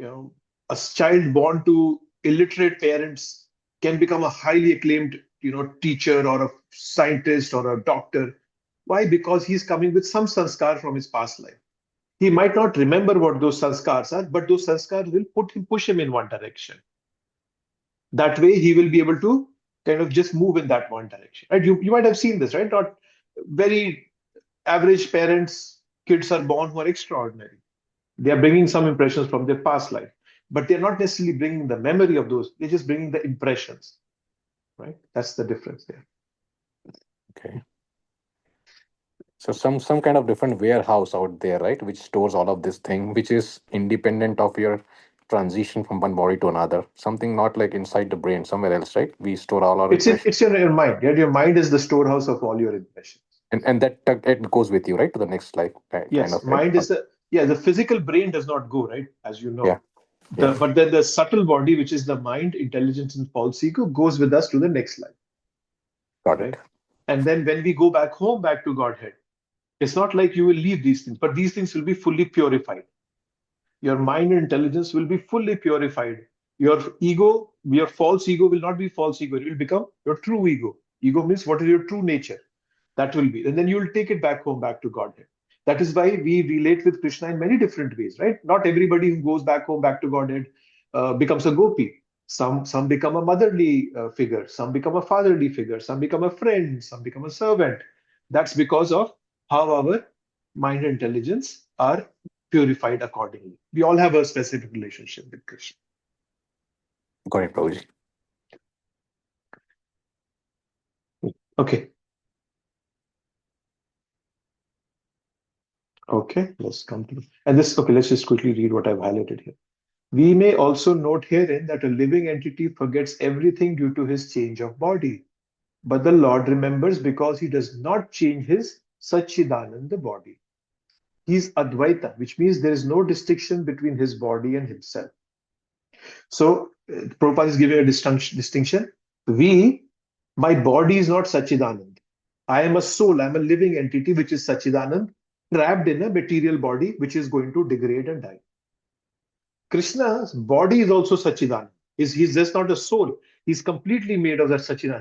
A child born to illiterate parents can become a highly acclaimed, teacher or a scientist or a doctor. Why? Because he's coming with some sanskar from his past life. He might not remember what those sanskars are, but those sanskars will push him in one direction. That way, he will be able to kind of just move in that one direction. Right? You might have seen this, right? Not very average parents, kids are born who are extraordinary. They are bringing some impressions from their past life, but they're not necessarily bringing the memory of those. They're just bringing the impressions, right? That's the difference there. Okay. So some kind of different warehouse out there, right, which stores all of this thing, which is independent of your transition from one body to another. Something not like inside the brain, somewhere else, right? We store all our It's in, impressions, it's in your mind. Yeah? Your mind is the storehouse of all your impressions. and that it goes with you, right, to the next life, kind Yes, of, right? mind is the physical brain does not go, right? As you Yeah, know. yeah, But then the subtle body, which is the mind, intelligence, and false ego, goes with us to the next life, got it. right? And then when we go back home, back to Godhead, it's not like you will leave these things, but these things will be fully purified. Your mind and intelligence will be fully purified. Your ego, your false ego will not be false ego. It will become your true ego. Ego means what is your true nature. That will be. And then you will take it back home, back to Godhead. That is why we relate with Krishna in many different ways, right? Not everybody who goes back home, back to Godhead, becomes a gopi. Some become a motherly figure. Some become a fatherly figure. Some become a friend. Some become a servant. That's because of how our mind and intelligence are purified accordingly. We all have a specific relationship with Krishna. Got it, Prabhuji. Okay. Okay, let's come to and this. Okay, let's just quickly read what I've highlighted here. We may also note herein that a living entity forgets everything due to his change of body, but the Lord remembers because he does not change his Satchidananda body. He is Advaita, which means there is no distinction between his body and himself. So, Prabhupada is giving a distinction. My body is not Satchidanand. I am a soul, I'm a living entity which is Satchidanand, trapped in a material body which is going to degrade and die. Krishna's body is also Satchidanand. He's just not a soul. He's completely made of that Satchidanand.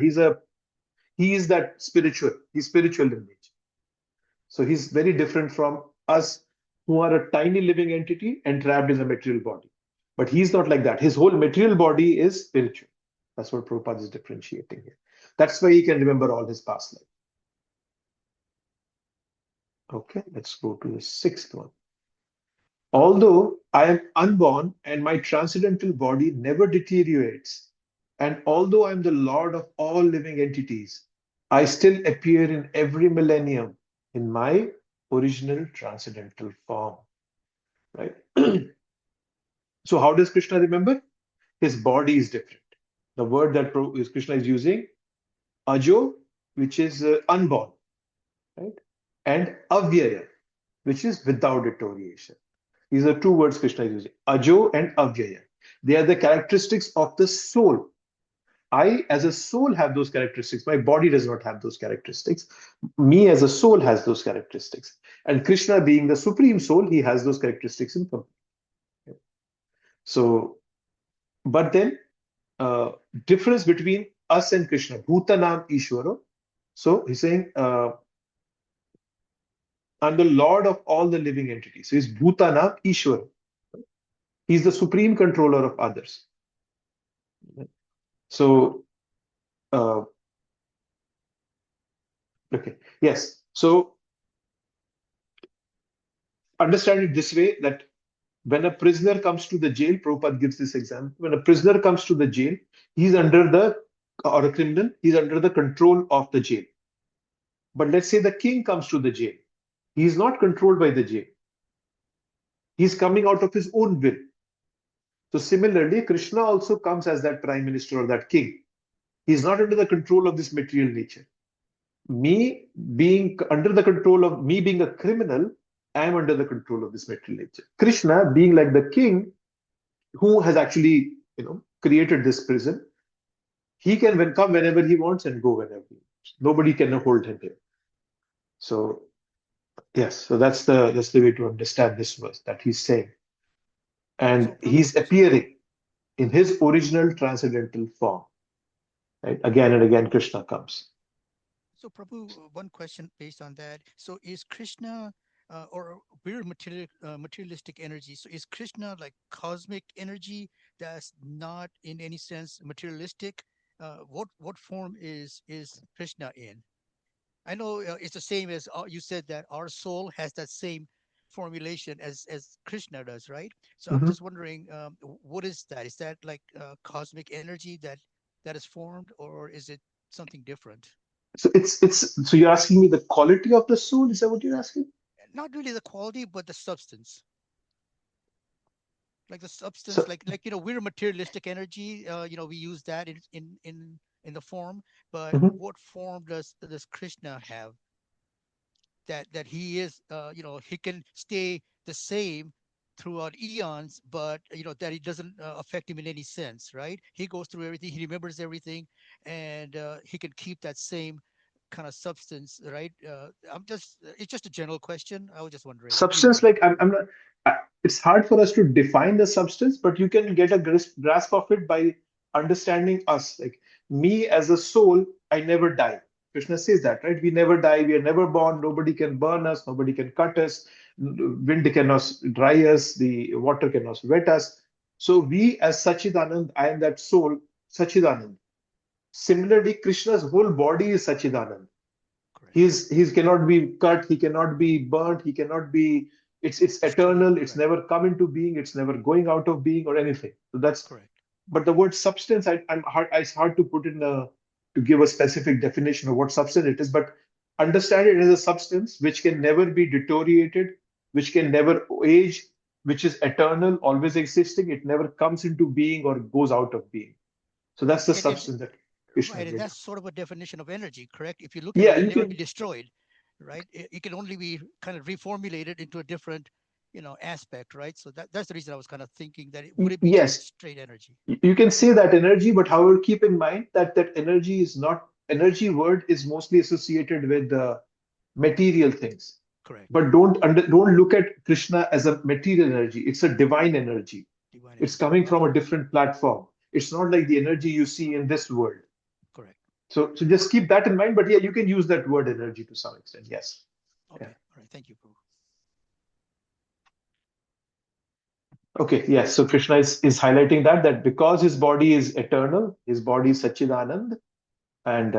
He is that spiritual. He's spiritual in nature. So he's very different from us who are a tiny living entity and trapped in a material body. But he's not like that. His whole material body is spiritual. That's what Prabhupada is differentiating here. That's why he can remember all his past life. Okay, let's go to the sixth one. Although I am unborn and my transcendental body never deteriorates, and although I am the Lord of all living entities, I still appear in every millennium in my original transcendental form. Right? So, how does Krishna remember? His body is different. The word that Krishna is using, ajo, which is unborn, right? And avyaya, which is without deterioration. These are two words Krishna is using, ajo and avyaya. They are the characteristics of the soul. I, as a soul, have those characteristics. My body does not have those characteristics. Me, as a soul, has those characteristics. And Krishna, being the supreme soul, he has those characteristics in complete. So, but then, difference between us and Krishna, Bhutanam Ishvaro. So he's saying, I'm the Lord of all the living entities. So he's Bhutanam Ishvara. He's the supreme controller of others. So, okay, yes. So understand it this way, that when a prisoner comes to the jail, Prabhupada gives this example. When a prisoner comes to the jail, he's under the, or a criminal, he's under the control of the jail. But let's say the king comes to the jail. He's not controlled by the jail. He's coming out of his own will. So similarly, Krishna also comes as that prime minister or that king. He's not under the control of this material nature. Me being under the control of me being a criminal, I am under the control of this material nature. Krishna being like the king who has actually, created this prison, he can come whenever he wants and go whenever he wants. Nobody can hold him here. So yes, so that's the way to understand this verse that he's saying. And he's appearing in his original transcendental form. Right? Again and again, Krishna comes. So, Prabhu, one question based on that. So, is Krishna or we're materialistic energy? So, is Krishna like cosmic energy that's not in any sense materialistic? What form is Krishna in? I know it's the same as you said that our soul has that same formulation as Krishna does, right? So I'm just wondering, what is that? Is that like cosmic energy that is formed, or is it something different? So so you're asking me the quality of the soul? Is that what you're asking? Not really the quality, but the substance. Like the substance, So, like we're materialistic energy. We use that in the form, but mhm. what form does Krishna have? That he is, he can stay the same throughout eons, but that it doesn't affect him in any sense, right? He goes through everything, he remembers everything, and he can keep that same kind of substance, right? It's just a general question. I was just wondering. Substance, like I'm not. It's hard for us to define the substance, but you can get a grasp of it by understanding us. Like me as a soul, I never die. Krishna says that, right? We never die. We are never born. Nobody can burn us. Nobody can cut us. Wind cannot dry us. The water cannot wet us. So we, as Sachidanand, I am that soul, Sachidanand. Similarly, Krishna's whole body is Sachidanand. Correct. He's cannot be cut, he cannot be burnt, he cannot be, it's eternal, it's Correct. never come into being, it's never going out of being or anything. So that's Correct. but the word substance, it's hard to put in to give a specific definition of what substance it is, but understand it as a substance which can never be deteriorated, which can never age, which is eternal, always existing, it never comes into being or goes out of being. So that's the And substance that Krishna right, and gave. that's sort of a definition of energy, correct? If you look at it, Yeah, it can you never can. be destroyed, right? It can only be kind of reformulated into a different, aspect, right? So that's the reason I was kind of thinking that would it be just Yes, straight energy? you can say that energy, but however, keep in mind that energy is not, energy word is mostly associated with material things. Correct. But don't look at Krishna as a material energy. It's a divine energy. Divine It's energy. coming from a different platform. It's not like the energy you see in this world. Correct. So just keep that in mind. But yeah, you can use that word energy to some extent. Yes. Okay. Yeah. All right. Thank you, Prabhu. Okay, yes. So Krishna is highlighting that because his body is eternal, his body is Sachidanand, and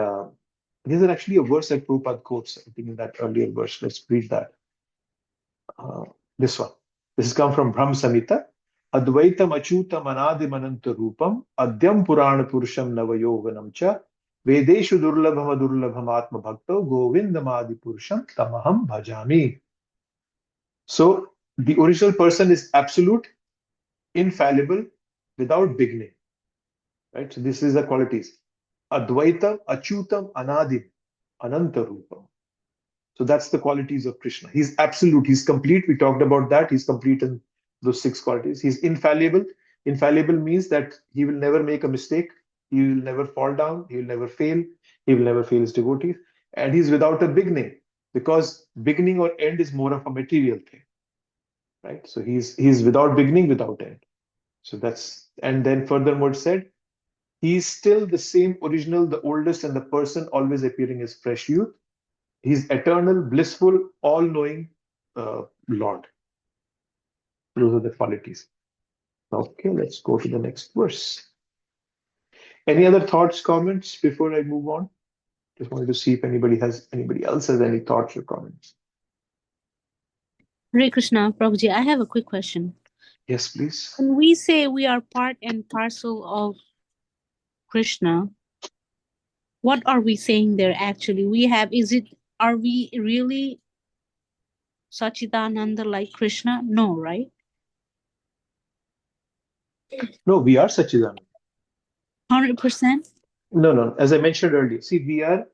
this is actually a verse that Prabhupada quotes, I think, in that earlier verse. Let's read that. Uh, this one. This has come from Brahm Samhita. Advaitam achyutam anadim ananta rupam adyam purana purusham navayovanam cha vedeshu durlabham adurlabham atma bhakto govindamadi purusham tamaham bhajami. So the original person is absolute, infallible, without beginning. Right? So this is the qualities. Advaitam achyutam anadim ananta rupam. So that's the qualities of Krishna. He's absolute, he's complete. We talked about that. He's complete in those 6 qualities. He's infallible. Infallible means that he will never make a mistake. He will never fall down. He will never fail. He will never fail his devotees. And he's without a beginning, because beginning or end is more of a material thing. Right? So he's without beginning, without end. So that's, and then furthermore said, he's still the same original, the oldest, and the person always appearing as fresh youth. He's eternal, blissful, all-knowing Lord. Those are the qualities. Okay, let's go to the next verse. Any other thoughts, comments before I move on? Just wanted to see if anybody else has any thoughts or comments. Hare Krishna, Prabhuji, I have a quick question. Yes, please. When we say we are part and parcel of Krishna, what are we saying there actually? Are we really Sachidananda like Krishna? No, right? No, we are Sachidananda. 100%? No. As I mentioned earlier, see, we are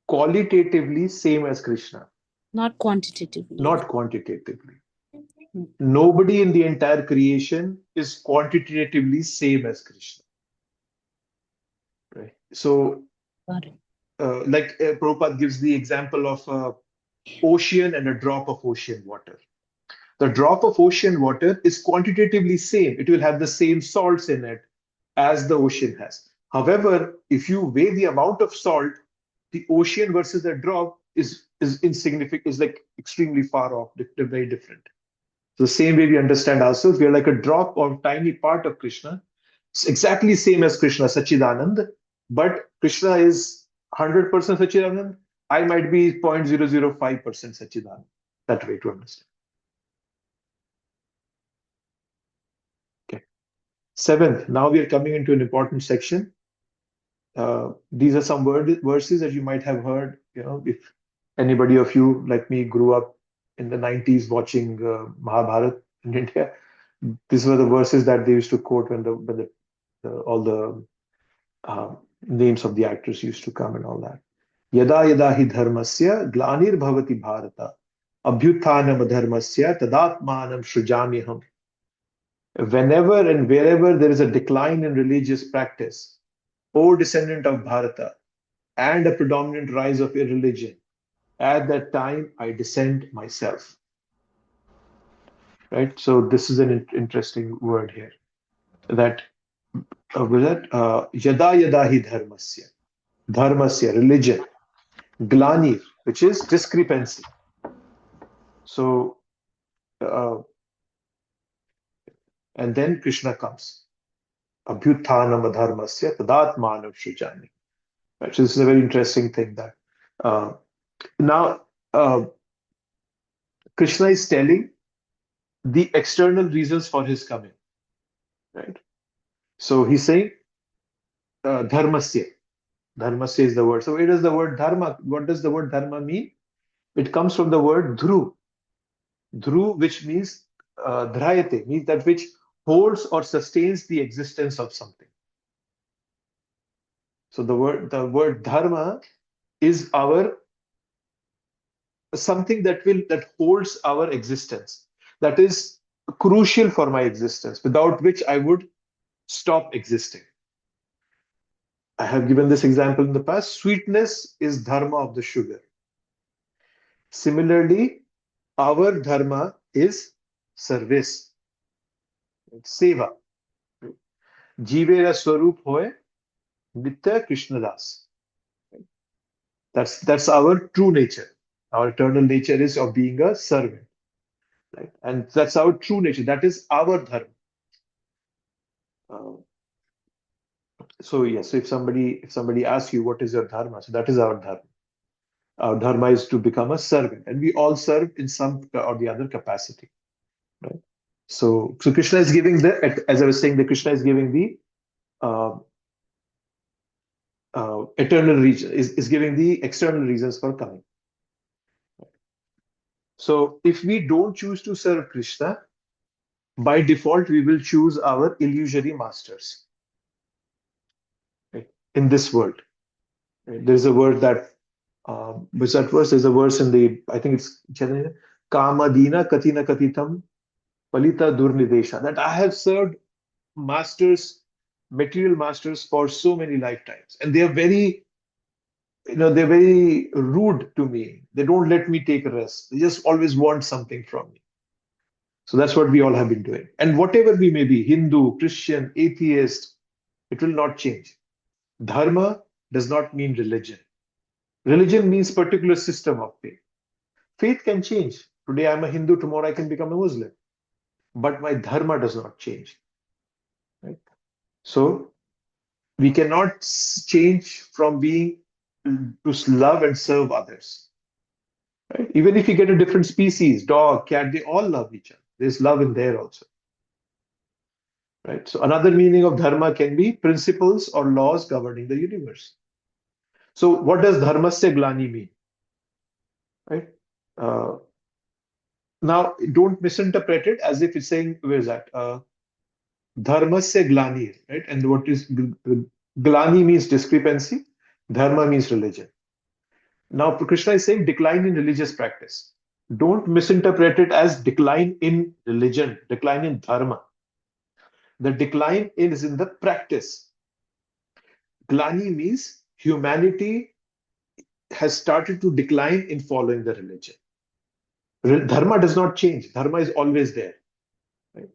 qualitatively same as Krishna. Not quantitatively. Not quantitatively. Nobody in the entire creation is quantitatively same as Krishna. Right? So, Got it. Prabhupada gives the example of an ocean and a drop of ocean water. The drop of ocean water is quantitatively same. It will have the same salts in it as the ocean has. However, if you weigh the amount of salt, the ocean versus the drop is insignificant, is like extremely far off, they're very different. So the same way we understand ourselves, we are like a drop or tiny part of Krishna. It's exactly same as Krishna, Sachidanand, but Krishna is 100% Sachidanand. I might be 0.005% Sachidanand. That way to understand. Okay. 7th, now we are coming into an important section. These are some verses that you might have heard, if anybody of you like me grew up in the 90s watching Mahabharata in India. These were the verses that they used to quote when all the names of the actors used to come and all that. Yada yada hi dharmasya glanir bhavati bharata abhyuthanam dharmasya tadatmanam shrujamyaham. Whenever and wherever there is a decline in religious practice, O descendant of Bharata, and a predominant rise of irreligion, at that time I descend myself. Right? So this is an interesting word here. That yada yada hi dharmasya, religion, glani, which is discrepancy. So, and then Krishna comes. Abhyuthanam dharmasya tadatmanam shrujami. Right? So this is a very interesting thing that now Krishna is telling the external reasons for his coming. Right? So he's saying dharmasya. Dharmasya is the word. So where does the word dharma, what does the word dharma mean? It comes from the word dhru. Dhru, which means dhrayate, means that which holds or sustains the existence of something. So the word dharma is something that holds our existence. That is crucial for my existence, without which I would stop existing. I have given this example in the past. Sweetness is dharma of the sugar. Similarly, our dharma is service, seva. Jivera swarup hoy nitya Krishna das. That's our true nature. Our eternal nature is of being a servant. Right? And that's our true nature. That is our dharma. So yes, so if somebody asks you what is your dharma, so that is our dharma. Our dharma is to become a servant, and we all serve in some or the other capacity. right? So Krishna is giving as I was saying, the Krishna is giving the eternal reason, is giving the external reasons for coming. So if we don't choose to serve Krishna, by default, we will choose our illusory masters, right, in this world. Right? There's a word that, which that verse, there's a verse in the, I think it's Kamadina Katina Katitam Palita Durnidesha, that I have served masters, material masters for so many lifetimes. And they are very, they're very rude to me. They don't let me take a rest. They just always want something from me. So that's what we all have been doing. And whatever we may be, Hindu, Christian, atheist, it will not change. Dharma does not mean religion. Religion means particular system of faith. Faith can change. Today I'm a Hindu, tomorrow I can become a Muslim. But my dharma does not change. Right? So we cannot change from being to love and serve others. Right? Even if you get a different species, dog, cat, they all love each other. There's love in there also. Right? So another meaning of dharma can be principles or laws governing the universe. So what does dharmasya glani mean? Right? Now, don't misinterpret it as if it's saying, where is that? Dharmasya glani, right? And what is glani means discrepancy, dharma means religion. Now, Krishna is saying decline in religious practice. Don't misinterpret it as decline in religion, decline in dharma. The decline is in the practice. Glani means humanity has started to decline in following the religion. Dharma does not change. Dharma is always there. Right?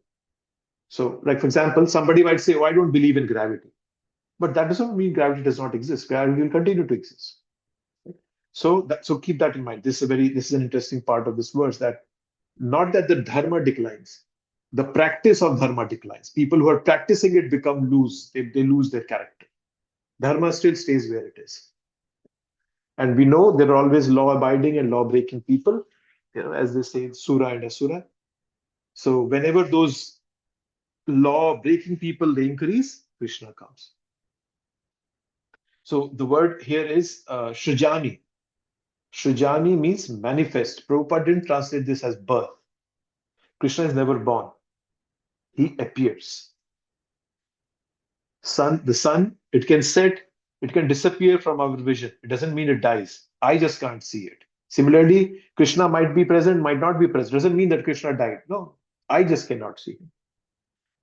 So, like for example, somebody might say, "Oh, I don't believe in gravity," but that doesn't mean gravity does not exist. Gravity will continue to exist. Right? So keep that in mind. This is an interesting part of this verse, that not that the dharma declines, the practice of dharma declines. People who are practicing it become loose. They lose their character. Dharma still stays where it is. And we know there are always law-abiding and law-breaking people, as they say, Sura and Asura. So whenever those law-breaking people, they increase, Krishna comes. So the word here is Srijani. Srijani means manifest. Prabhupada didn't translate this as birth. Krishna is never born. He appears. The sun, it can set, it can disappear from our vision. It doesn't mean it dies. I just can't see it. Similarly, Krishna might be present, might not be present. Doesn't mean that Krishna died. No, I just cannot see him.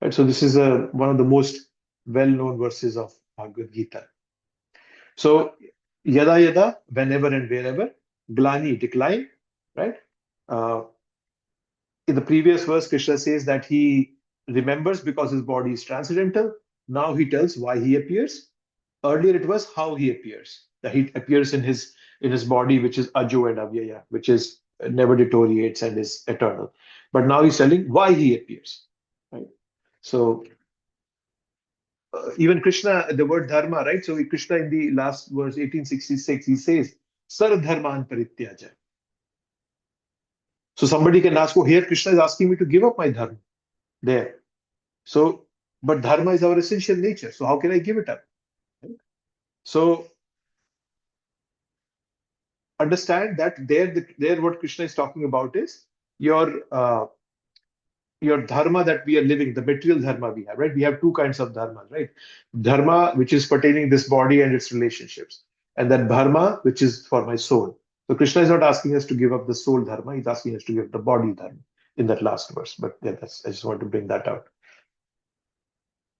Right? So this is one of the most well-known verses of Bhagavad Gita. So yada yada, whenever and wherever, glani, decline, right? In the previous verse, Krishna says that he remembers because his body is transcendental. Now he tells why he appears. Earlier it was how he appears. That he appears in his body, which is ajo and avyaya, which is never deteriorates and is eternal. But now he's telling why he appears. Right? So even Krishna, the word dharma, right? So Krishna in the last verse, 1866, he says, Sarv dharman parityaja. So somebody can ask, oh, here Krishna is asking me to give up my dharma. There. So, but dharma is our essential nature. So how can I give it up? So understand that there what Krishna is talking about is your dharma that we are living, the material dharma we have, right? We have two kinds of dharma, right? Dharma, which is pertaining this body and its relationships, and then dharma, which is for my soul. So Krishna is not asking us to give up the soul dharma, he's asking us to give the body dharma in that last verse. But yeah, I just want to bring that out.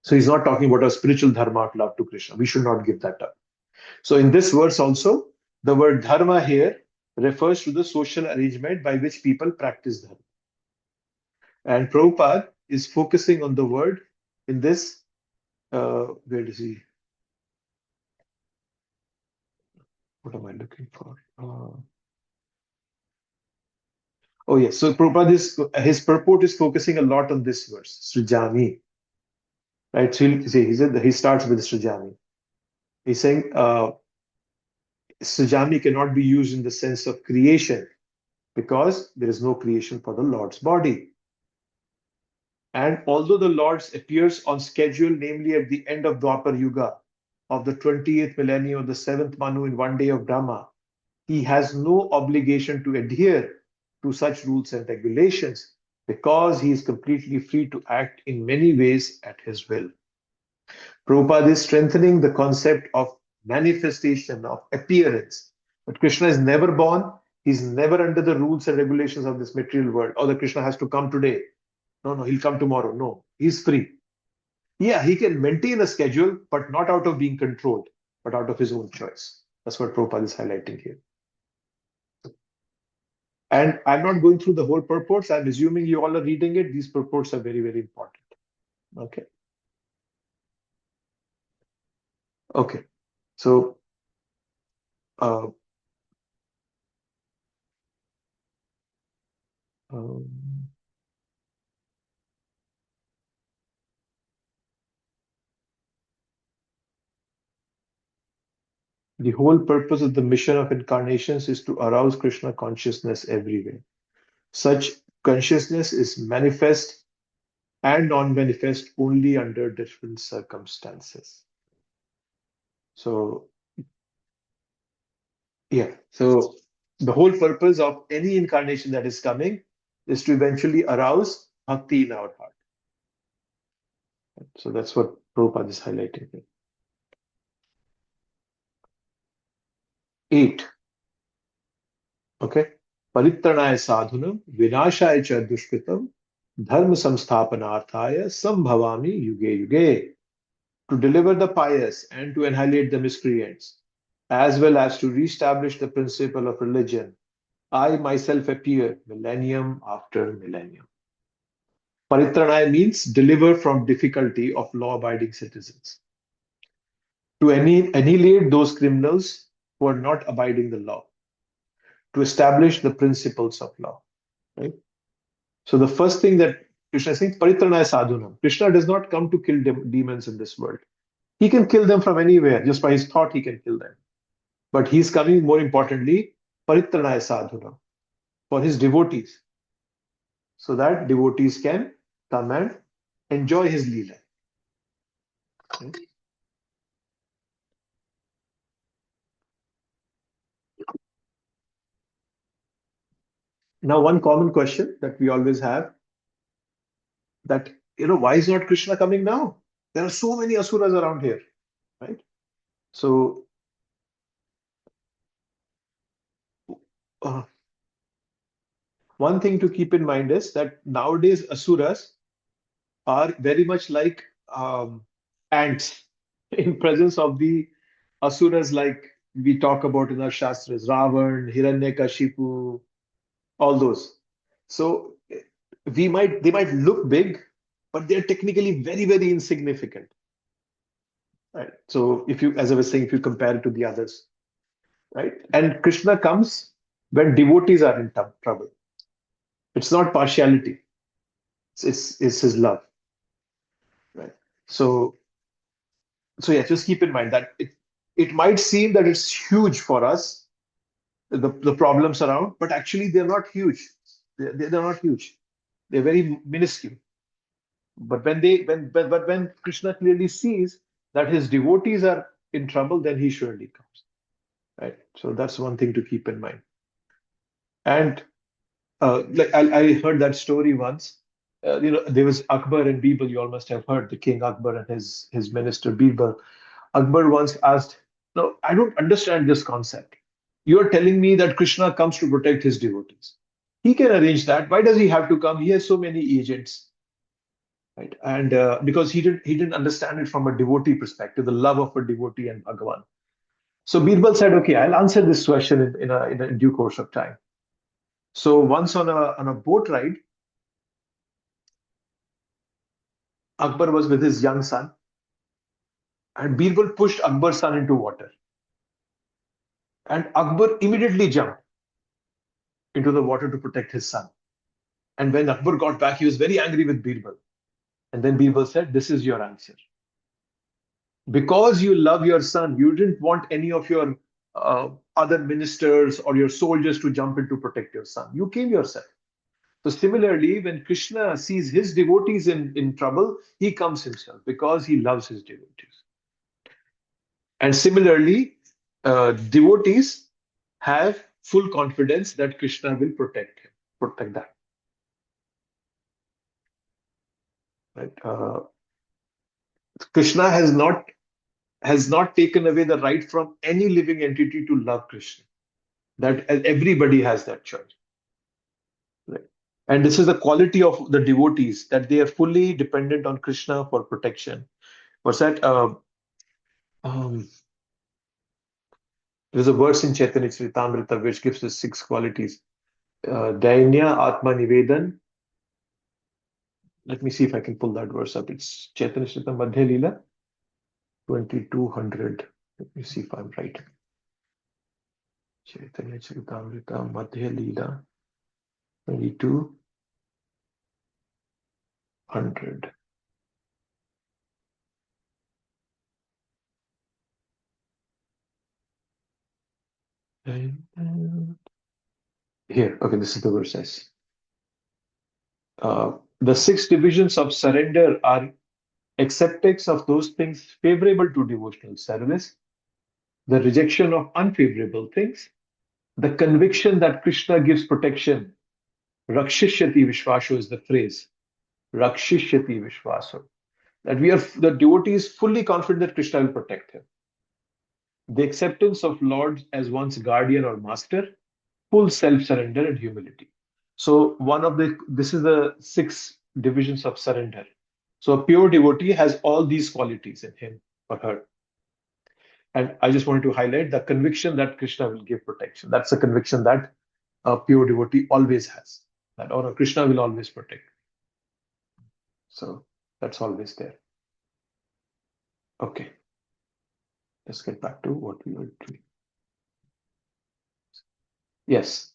So he's not talking about a spiritual dharma of love to Krishna. We should not give that up. So in this verse also, the word dharma here refers to the social arrangement by which people practice dharma. And Prabhupada is focusing on the word in this, where does he? What am I looking for? Oh yes, so Prabhupada his purport is focusing a lot on this verse, Srijani. Right, so he starts with Srijani. He's saying Srijani cannot be used in the sense of creation because there is no creation for the Lord's body. And although the Lord appears on schedule, namely at the end of Dwapar Yuga, of the 20th millennium of the 7th Manu in one day of Brahma, he has no obligation to adhere to such rules and regulations because he is completely free to act in many ways at his will. Prabhupada is strengthening the concept of manifestation, of appearance. But Krishna is never born, he's never under the rules and regulations of this material world. Or that Krishna has to come today. No, he'll come tomorrow. No, he's free. Yeah, he can maintain a schedule, but not out of being controlled, but out of his own choice. That's what Prabhupada is highlighting here. And I'm not going through the whole purports. I'm assuming you all are reading it. These purports are very, very important. Okay. Okay. So, um, the whole purpose of the mission of incarnations is to arouse Krishna consciousness everywhere. Such consciousness is manifest and non-manifest only under different circumstances. So, yeah. So the whole purpose of any incarnation that is coming is to eventually arouse bhakti in our heart. So that's what Prabhupada is highlighting here. 8. Okay. Paritranaya sadhunam vinashaya cha dushkritam dharma samsthapanarthaya sambhavami yuge yuge. To deliver the pious and to annihilate the miscreants, as well as to reestablish the principle of religion, I myself appear millennium after millennium. Paritranaya means deliver from difficulty of law-abiding citizens. To annihilate those criminals who are not abiding the law. To establish the principles of law. Right? So the first thing that Krishna is saying, Paritranaya sadhunam. Krishna does not come to kill demons in this world. He can kill them from anywhere. Just by his thought, he can kill them. But he's coming, more importantly, Paritranaya sadhunam, for his devotees. So that devotees can come and enjoy his Leela. Okay. Now, one common question that we always have, that, why is not Krishna coming now? There are so many asuras around here, right? So, one thing to keep in mind is that nowadays asuras are very much like ants in presence of the asuras like we talk about in our shastras, Ravan, Hiranyakashipu, all those. So they might look big, but they're technically very, very insignificant. Right. So if you, as I was saying, if you compare it to the others, right? And Krishna comes when devotees are in trouble. It's not partiality. It's his love. Right. So yeah, just keep in mind that it might seem that it's huge for us, the problems around, but actually they're not huge. They're not huge. They're very minuscule. But when Krishna clearly sees that his devotees are in trouble, then he surely comes. Right. So that's one thing to keep in mind. And like I heard that story once. There was Akbar and Birbal. You all must have heard the king Akbar and his minister Birbal. Akbar once asked, "No, I don't understand this concept. You are telling me that Krishna comes to protect his devotees. He can arrange that. Why does he have to come? He has so many agents." Right? And because he didn't understand it from a devotee perspective, the love of a devotee and Bhagavan. So Birbal said, "Okay, I'll answer this question in a due course of time." So once on a boat ride, Akbar was with his young son, and Birbal pushed Akbar's son into water. And Akbar immediately jumped into the water to protect his son. And when Akbar got back, he was very angry with Birbal. And then Birbal said, "This is your answer. Because you love your son, you didn't want any of your other ministers or your soldiers to jump in to protect your son. You came yourself. So similarly, when Krishna sees his devotees in trouble, he comes himself because he loves his devotees. And similarly, devotees have full confidence that Krishna will protect them. Right? Krishna has not taken away the right from any living entity to love Krishna. That everybody has that choice. Right? And this is the quality of the devotees, that they are fully dependent on Krishna for protection. What's that? There's a verse in Chaitanya Charitamrita which gives us 6 qualities. Dainya, Atma Nivedan. Let me see if I can pull that verse up. It's Chaitanya Charitamrita Madhya Leela 2200. Let me see if I'm right. Chaitanya Charitamrita Madhya Leela 2200. Here, okay, this is the verse says. The 6 divisions of surrender are acceptance of those things favorable to devotional service, the rejection of unfavorable things, the conviction that Krishna gives protection. Rakshishyati Vishwaso is the phrase. Rakshishyati Vishwaso. That the devotee is fully confident that Krishna will protect him. The acceptance of Lord as one's guardian or master, full self-surrender and humility. So this is the 6 divisions of surrender. So a pure devotee has all these qualities in him or her. And I just wanted to highlight the conviction that Krishna will give protection. That's a conviction that a pure devotee always has. That, oh no, Krishna will always protect. So that's always there. Okay. Let's get back to what we were doing. Yes.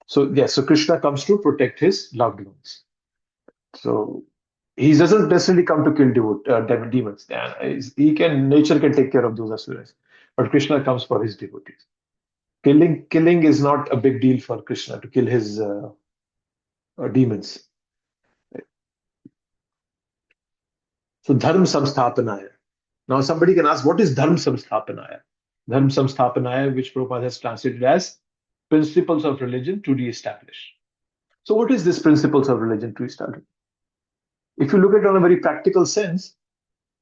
So Krishna comes to protect his loved ones. So he doesn't necessarily come to kill demons. Nature can take care of those asuras. But Krishna comes for his devotees. Killing is not a big deal for Krishna to kill his demons. So dharma samsthapanaya. Now somebody can ask, what is dharma samsthapanaya? Dharma samsthapanaya, which Prabhupada has translated as principles of religion to re-establish. So what is this principles of religion to establish? If you look at it on a very practical sense,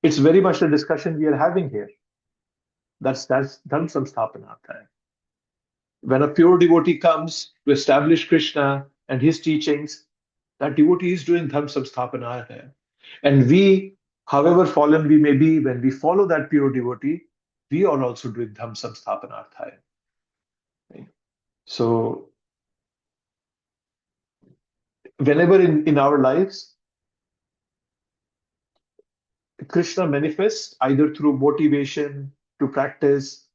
it's very much the discussion we are having here. That's dharma samsthapanaya. When a pure devotee comes to establish Krishna and his teachings, that devotee is doing dharma samsthapanaya. And we, however fallen we may be, when we follow that pure devotee, we are also doing dharma samsthapanarthaya. Right? So, whenever in our lives, Krishna manifests either through motivation to practice,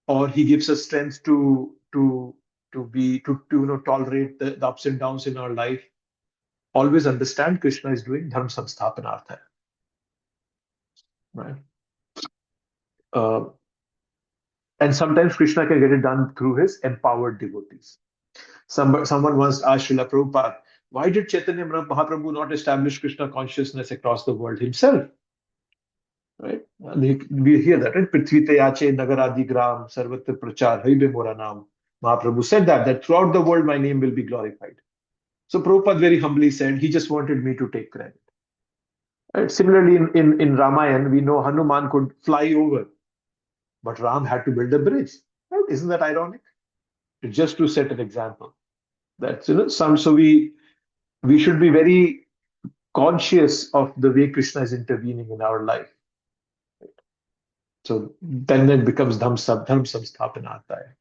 or he gives us strength to tolerate the ups and downs in our life. Always understand Krishna is doing dharma samsthapanarthaya. Right? And sometimes Krishna can get it done through his empowered devotees. Someone once asked Srila Prabhupada, why did Chaitanya Mahaprabhu not establish Krishna consciousness across the world himself? Right? We hear that, right? Prithvi te yache nagaradi gram sarvatra prachar haibe mora naam. Mahaprabhu said that throughout the world my name will be glorified. So Prabhupada very humbly said, he just wanted me to take credit. Right? Similarly, in Ramayana, we know Hanuman could fly over, but Ram had to build a bridge. Right? Isn't that ironic? Just to set an example. That's so we should be very conscious of the way Krishna is intervening in our life. Right? So then it becomes dharma samsthapanarthaya.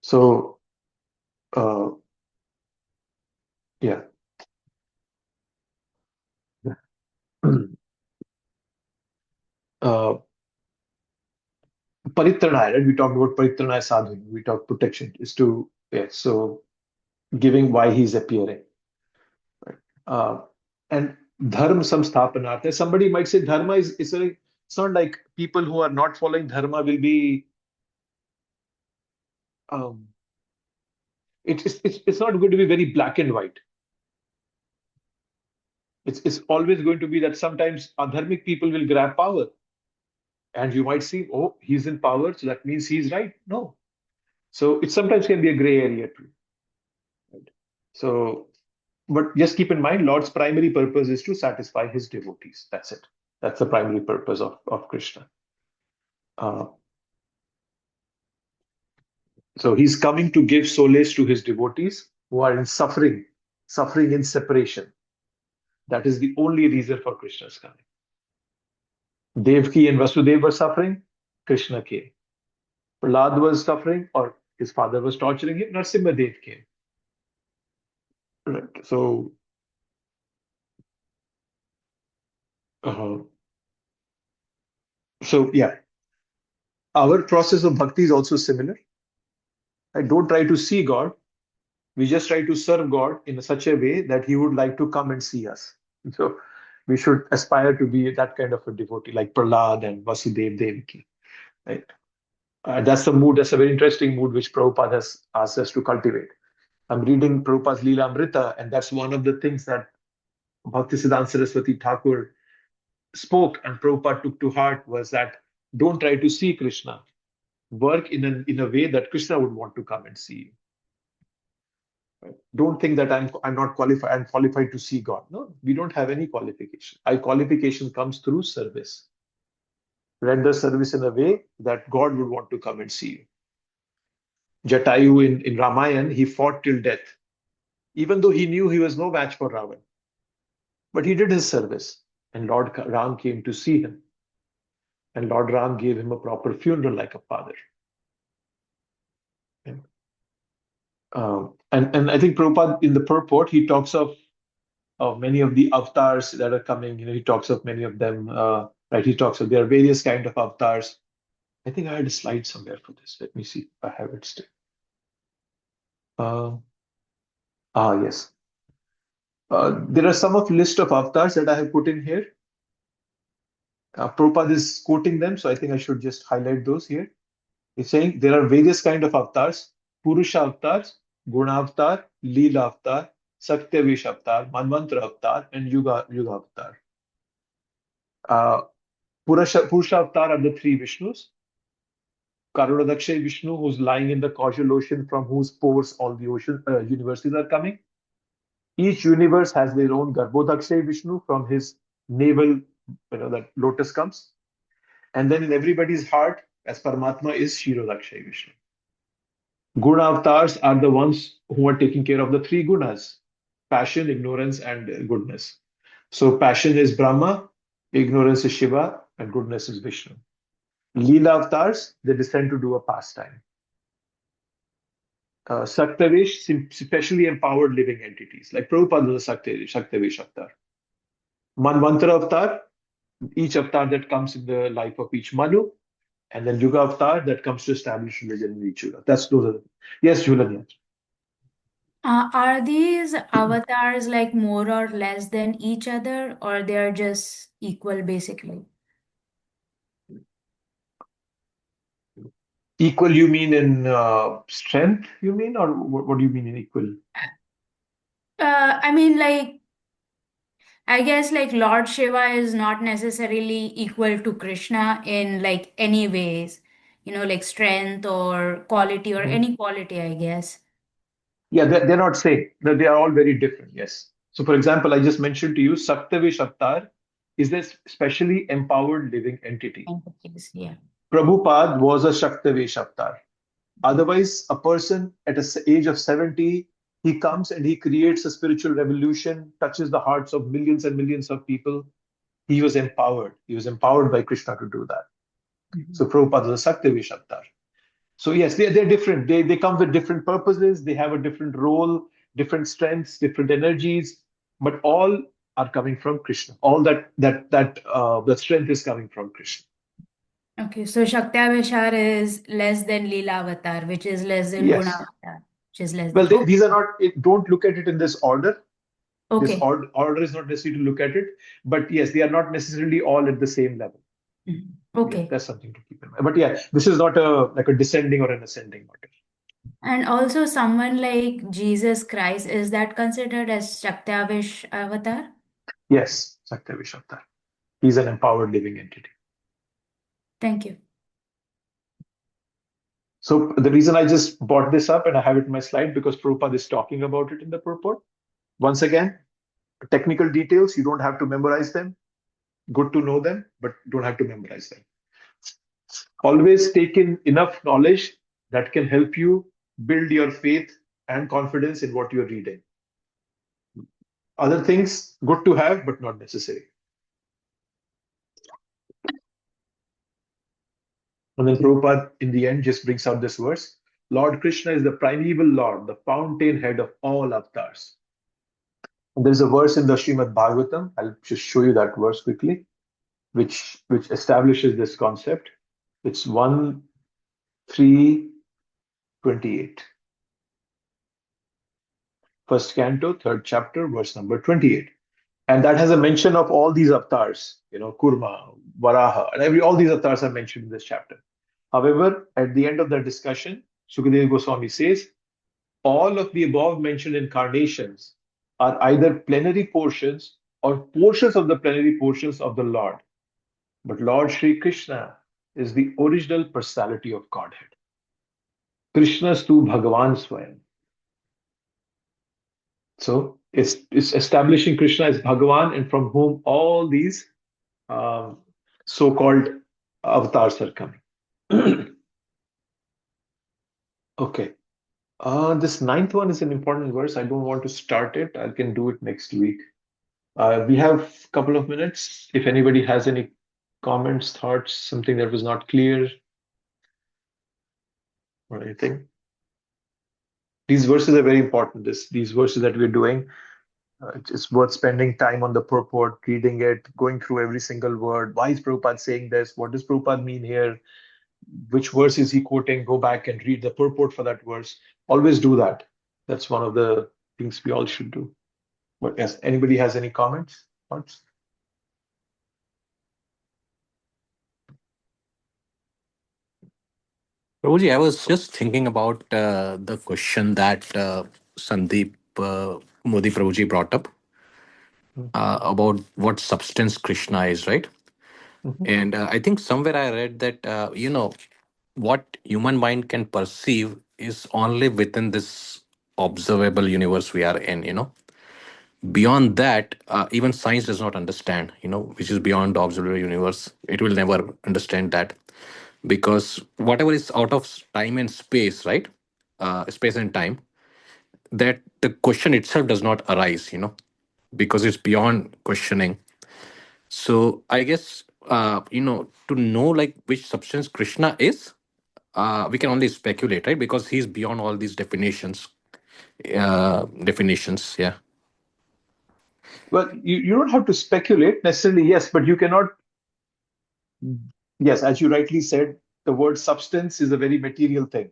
So yeah. Paritranaya, right? We talked about paritranaya sadhu. We talked protection is to, so giving why he's appearing. Right? And dharma samsthapanarthaya. Somebody might say dharma it's not like people who are not following dharma will be It's not going to be very black and white. It's always going to be that sometimes adharmic people will grab power. And you might see, oh, he's in power, so that means he's right. No. So it sometimes can be a gray area too. Right? So, but just keep in mind, Lord's primary purpose is to satisfy his devotees. That's it. That's the primary purpose of Krishna. So he's coming to give solace to his devotees who are in suffering in separation. That is the only reason for Krishna's coming. Devaki and Vasudeva were suffering, Krishna came. Prahlad was suffering, or his father was torturing him, Narasimhadev came. Right. So, yeah, our process of bhakti is also similar. I don't try to see God. We just try to serve God in such a way that he would like to come and see us. So we should aspire to be that kind of a devotee, like Prahlad and Vasudeva Devaki. Right? That's the mood. That's a very interesting mood which Prabhupada has asked us to cultivate. I'm reading Prabhupada's Leela Amrita, and that's one of the things that Bhaktisiddhanta Saraswati Thakur spoke and Prabhupada took to heart, was that don't try to see Krishna. Work in a way that Krishna would want to come and see you. Right? Don't think that I'm not qualified. I'm qualified to see God. No, we don't have any qualification. Our qualification comes through service. Render service in a way that God would want to come and see you. Jatayu in Ramayana, he fought till death, even though he knew he was no match for Ravan. But he did his service, and Lord Ram came to see him. And Lord Ram gave him a proper funeral like a father. And I think Prabhupada, in the purport, he talks of many of the avatars that are coming. He talks of many of them. Right? He talks of there are various kind of avatars. I think I had a slide somewhere for this. Let me see if I have it still. Yes. There are some of list of avatars that I have put in here. Prabhupada is quoting them, so I think I should just highlight those here. He's saying there are various kind of avatars: Purusha avatars, Guna avatar, Leela avatar, Sakyavish avatar, Manvantra avatar, and Yuga avatar. Purusha avatar are the three Vishnus. Karunadakshay Vishnu, who's lying in the causal ocean from whose pores all the universes are coming. Each universe has their own Garbhodakshay Vishnu, from his navel, that lotus comes. And then in everybody's heart, as Paramatma, is Shirodakshay Vishnu. Guna avatars are the ones who are taking care of the three gunas: passion, ignorance, and goodness. So passion is Brahma, ignorance is Shiva, and goodness is Vishnu. Leela avatars, they descend to do a pastime. Saktavesh, specially empowered living entities, like Prabhupada was a Saktavesh avatar. Manvantra avatar, each avatar that comes in the life of each Manu, and then Yuga avatar that comes to establish religion in each Yuga. Those are the. Yes, Julian. Are these avatars like more or less than each other, or they are just equal basically? Equal, you mean in strength, you mean, or what do you mean in equal? I mean, like, I guess like Lord Shiva is not necessarily equal to Krishna in like any ways, like strength or quality or any quality, I guess. Yeah, they're not same. They are all very different, yes. So for example, I just mentioned to you, Saktavesh avatar is this specially empowered living entity. Entities, yeah. Prabhupada was a Shaktavesh avatar. Otherwise, a person at an age of 70, he comes and he creates a spiritual revolution, touches the hearts of millions and millions of people. He was empowered. He was empowered by Krishna to do that. So Prabhupada was a Saktavesh avatar. So yes, they're different. They come with different purposes. They have a different role, different strengths, different energies, but all are coming from Krishna. All that strength is coming from Krishna. Okay, so Shaktyaveshar is less than Leela Avatar, which is less than Yes. Guna Avatar, which is less Well, than. these are not. Don't look at it in this order. This Okay. order is not necessary to look at it, but yes, they are not necessarily all at the same level. Okay. Yeah, that's something to keep in mind. But yeah, this is not like a descending or an ascending order. And also someone like Jesus Christ, is that considered as Shaktavish avatar? Yes, Saktavish Avatar. He's an empowered living entity. Thank you. So the reason I just brought this up and I have it in my slide because Prabhupada is talking about it in the purport. Once again, technical details, you don't have to memorize them. Good to know them, but don't have to memorize them. Always take in enough knowledge that can help you build your faith and confidence in what you're reading. Other things, good to have, but not necessary. And then Prabhupada, in the end, just brings out this verse. Lord Krishna is the primeval Lord, the fountainhead of all avatars. And there's a verse in the Srimad Bhagavatam. I'll just show you that verse quickly, which establishes this concept. It's 1:3:28. First canto, third chapter, verse number 28. And that has a mention of all these avatars, Kurma, Varaha, and all these avatars are mentioned in this chapter. However, at the end of the discussion, Sukadeva Goswami says, all of the above mentioned incarnations are either plenary portions or portions of the plenary portions of the Lord. But Lord Sri Krishna is the original personality of Godhead. Krishnastu Bhagavan Swayam. So it's establishing Krishna as Bhagavan and from whom all these so-called avatars are coming. Okay. This ninth one is an important verse. I don't want to start it. I can do it next week. We have a couple of minutes. If anybody has any comments, thoughts, something that was not clear, or anything. These verses are very important. These verses that we're doing, it's worth spending time on the purport, reading it, going through every single word. Why is Prabhupada saying this? What does Prabhupada mean here? Which verse is he quoting? Go back and read the purport for that verse. Always do that. That's one of the things we all should do. But yes, anybody has any comments, thoughts? Prabhuji, I was just thinking about the question that Sandeep Modi Prabhuji brought up about what substance Krishna is, right? Mhm. And I think somewhere I read that, what human mind can perceive is only within this observable universe we are in, Beyond that, even science does not understand, which is beyond the observable universe. It will never understand that because whatever is out of time and space, right? Space and time, that the question itself does not arise, because it's beyond questioning. So I guess, to know like which substance Krishna is, we can only speculate, right? Because he's beyond all these definitions. Yeah. Well, you don't have to speculate necessarily, yes, but you cannot. Yes, as you rightly said, the word substance is a very material thing,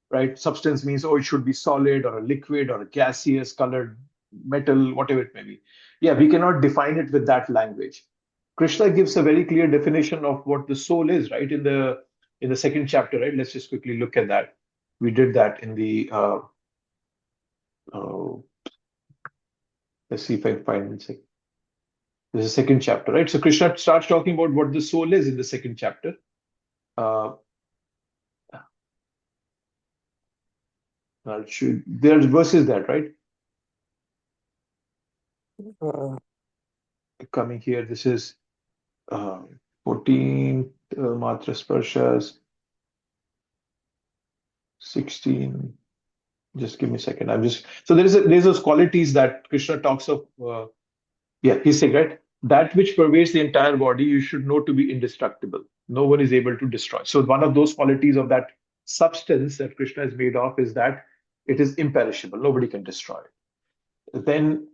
right? Substance means, oh, it should be solid or a liquid or a gaseous colored metal, whatever it may be. Yeah, we cannot define it with that language. Krishna gives a very clear definition of what the soul is, right? In the second chapter, right? Let's just quickly look at that. We did that in the uh, let's see if I can find it. There's a second chapter, right? So Krishna starts talking about what the soul is in the second chapter. There's verses that, right? Coming here, this is 14 Matra Sparshas, 16. Just give me a second. So there's those qualities that Krishna talks of. He's saying, right? That which pervades the entire body, you should know to be indestructible. No one is able to destroy. So one of those qualities of that substance that Krishna is made of is that it is imperishable. Nobody can destroy it. Then,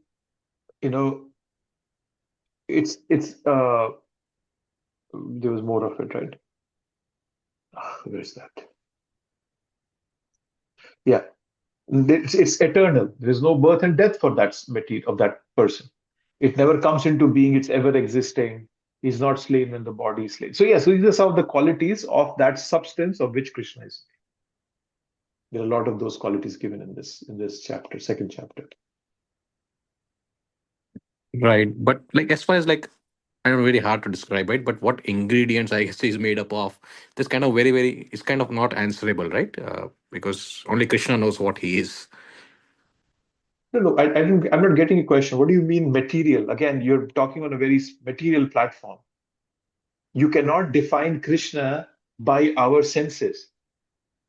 it's there was more of it, right? Where's that? Yeah. It's eternal. There is no birth and death for that material of that person. It never comes into being. It's ever existing. He's not slain when the body is slain. So these are some of the qualities of that substance of which Krishna is. There are a lot of those qualities given in this chapter, second chapter. Right. But like as far as like I don't know, very hard to describe, right? But what ingredients I guess is made up of, this kind of very, it's kind of not answerable, right? Because only Krishna knows what he is. No, I'm not getting a question. What do you mean material? Again, you're talking on a very material platform. You cannot define Krishna by our senses.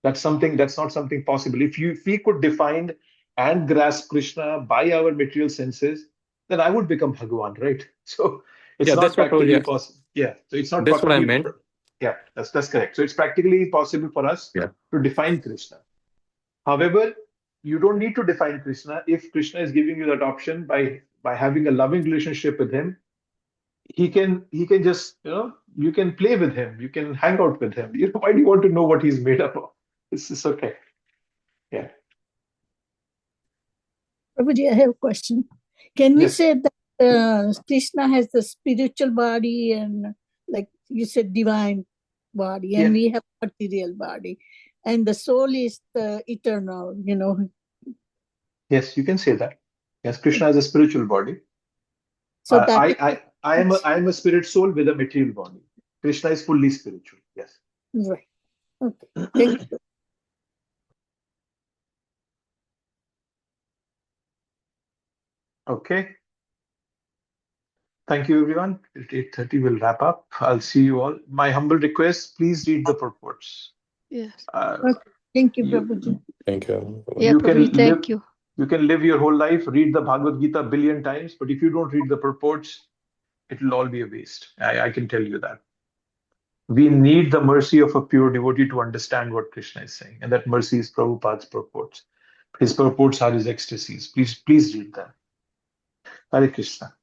That's not something possible. If we could define and grasp Krishna by our material senses, then I would become Bhagavan, right? So it's Yeah, not that's what. Oh, practically yeah, possible. Yeah, so it's not that's what I meant. yeah, that's correct. So it's practically possible for us Yeah. to define Krishna. However, you don't need to define Krishna if Krishna is giving you that option by having a loving relationship with him. He can just, you can play with him, you can hang out with him. Why do you want to know what he's made up of? This is okay. Yeah. Prabhuji, I have a question. Can we Yes. say that Krishna has the spiritual body and, like you said, divine body, and Yeah. we have material body, and the soul is the eternal, Yes, you can say that. Yes, Krishna has a spiritual body. So that I am a spirit soul with a material body. Krishna is fully spiritual. Yes. right. Okay. Thank you. Okay. Thank you, everyone. At 8:30, we'll wrap up. I'll see you all. My humble request, please read the purports. Yes. Okay. Thank you, You- Prabhuji. Thank you. Yeah, You can Prabhuji, thank live- you. You can live your whole life, read the Bhagavad Gita a billion times, but if you don't read the purports, it will all be a waste. I can tell you that. We need the mercy of a pure devotee to understand what Krishna is saying, and that mercy is Prabhupada's purports. His purports are his ecstasies. Please read them. Hare Krishna.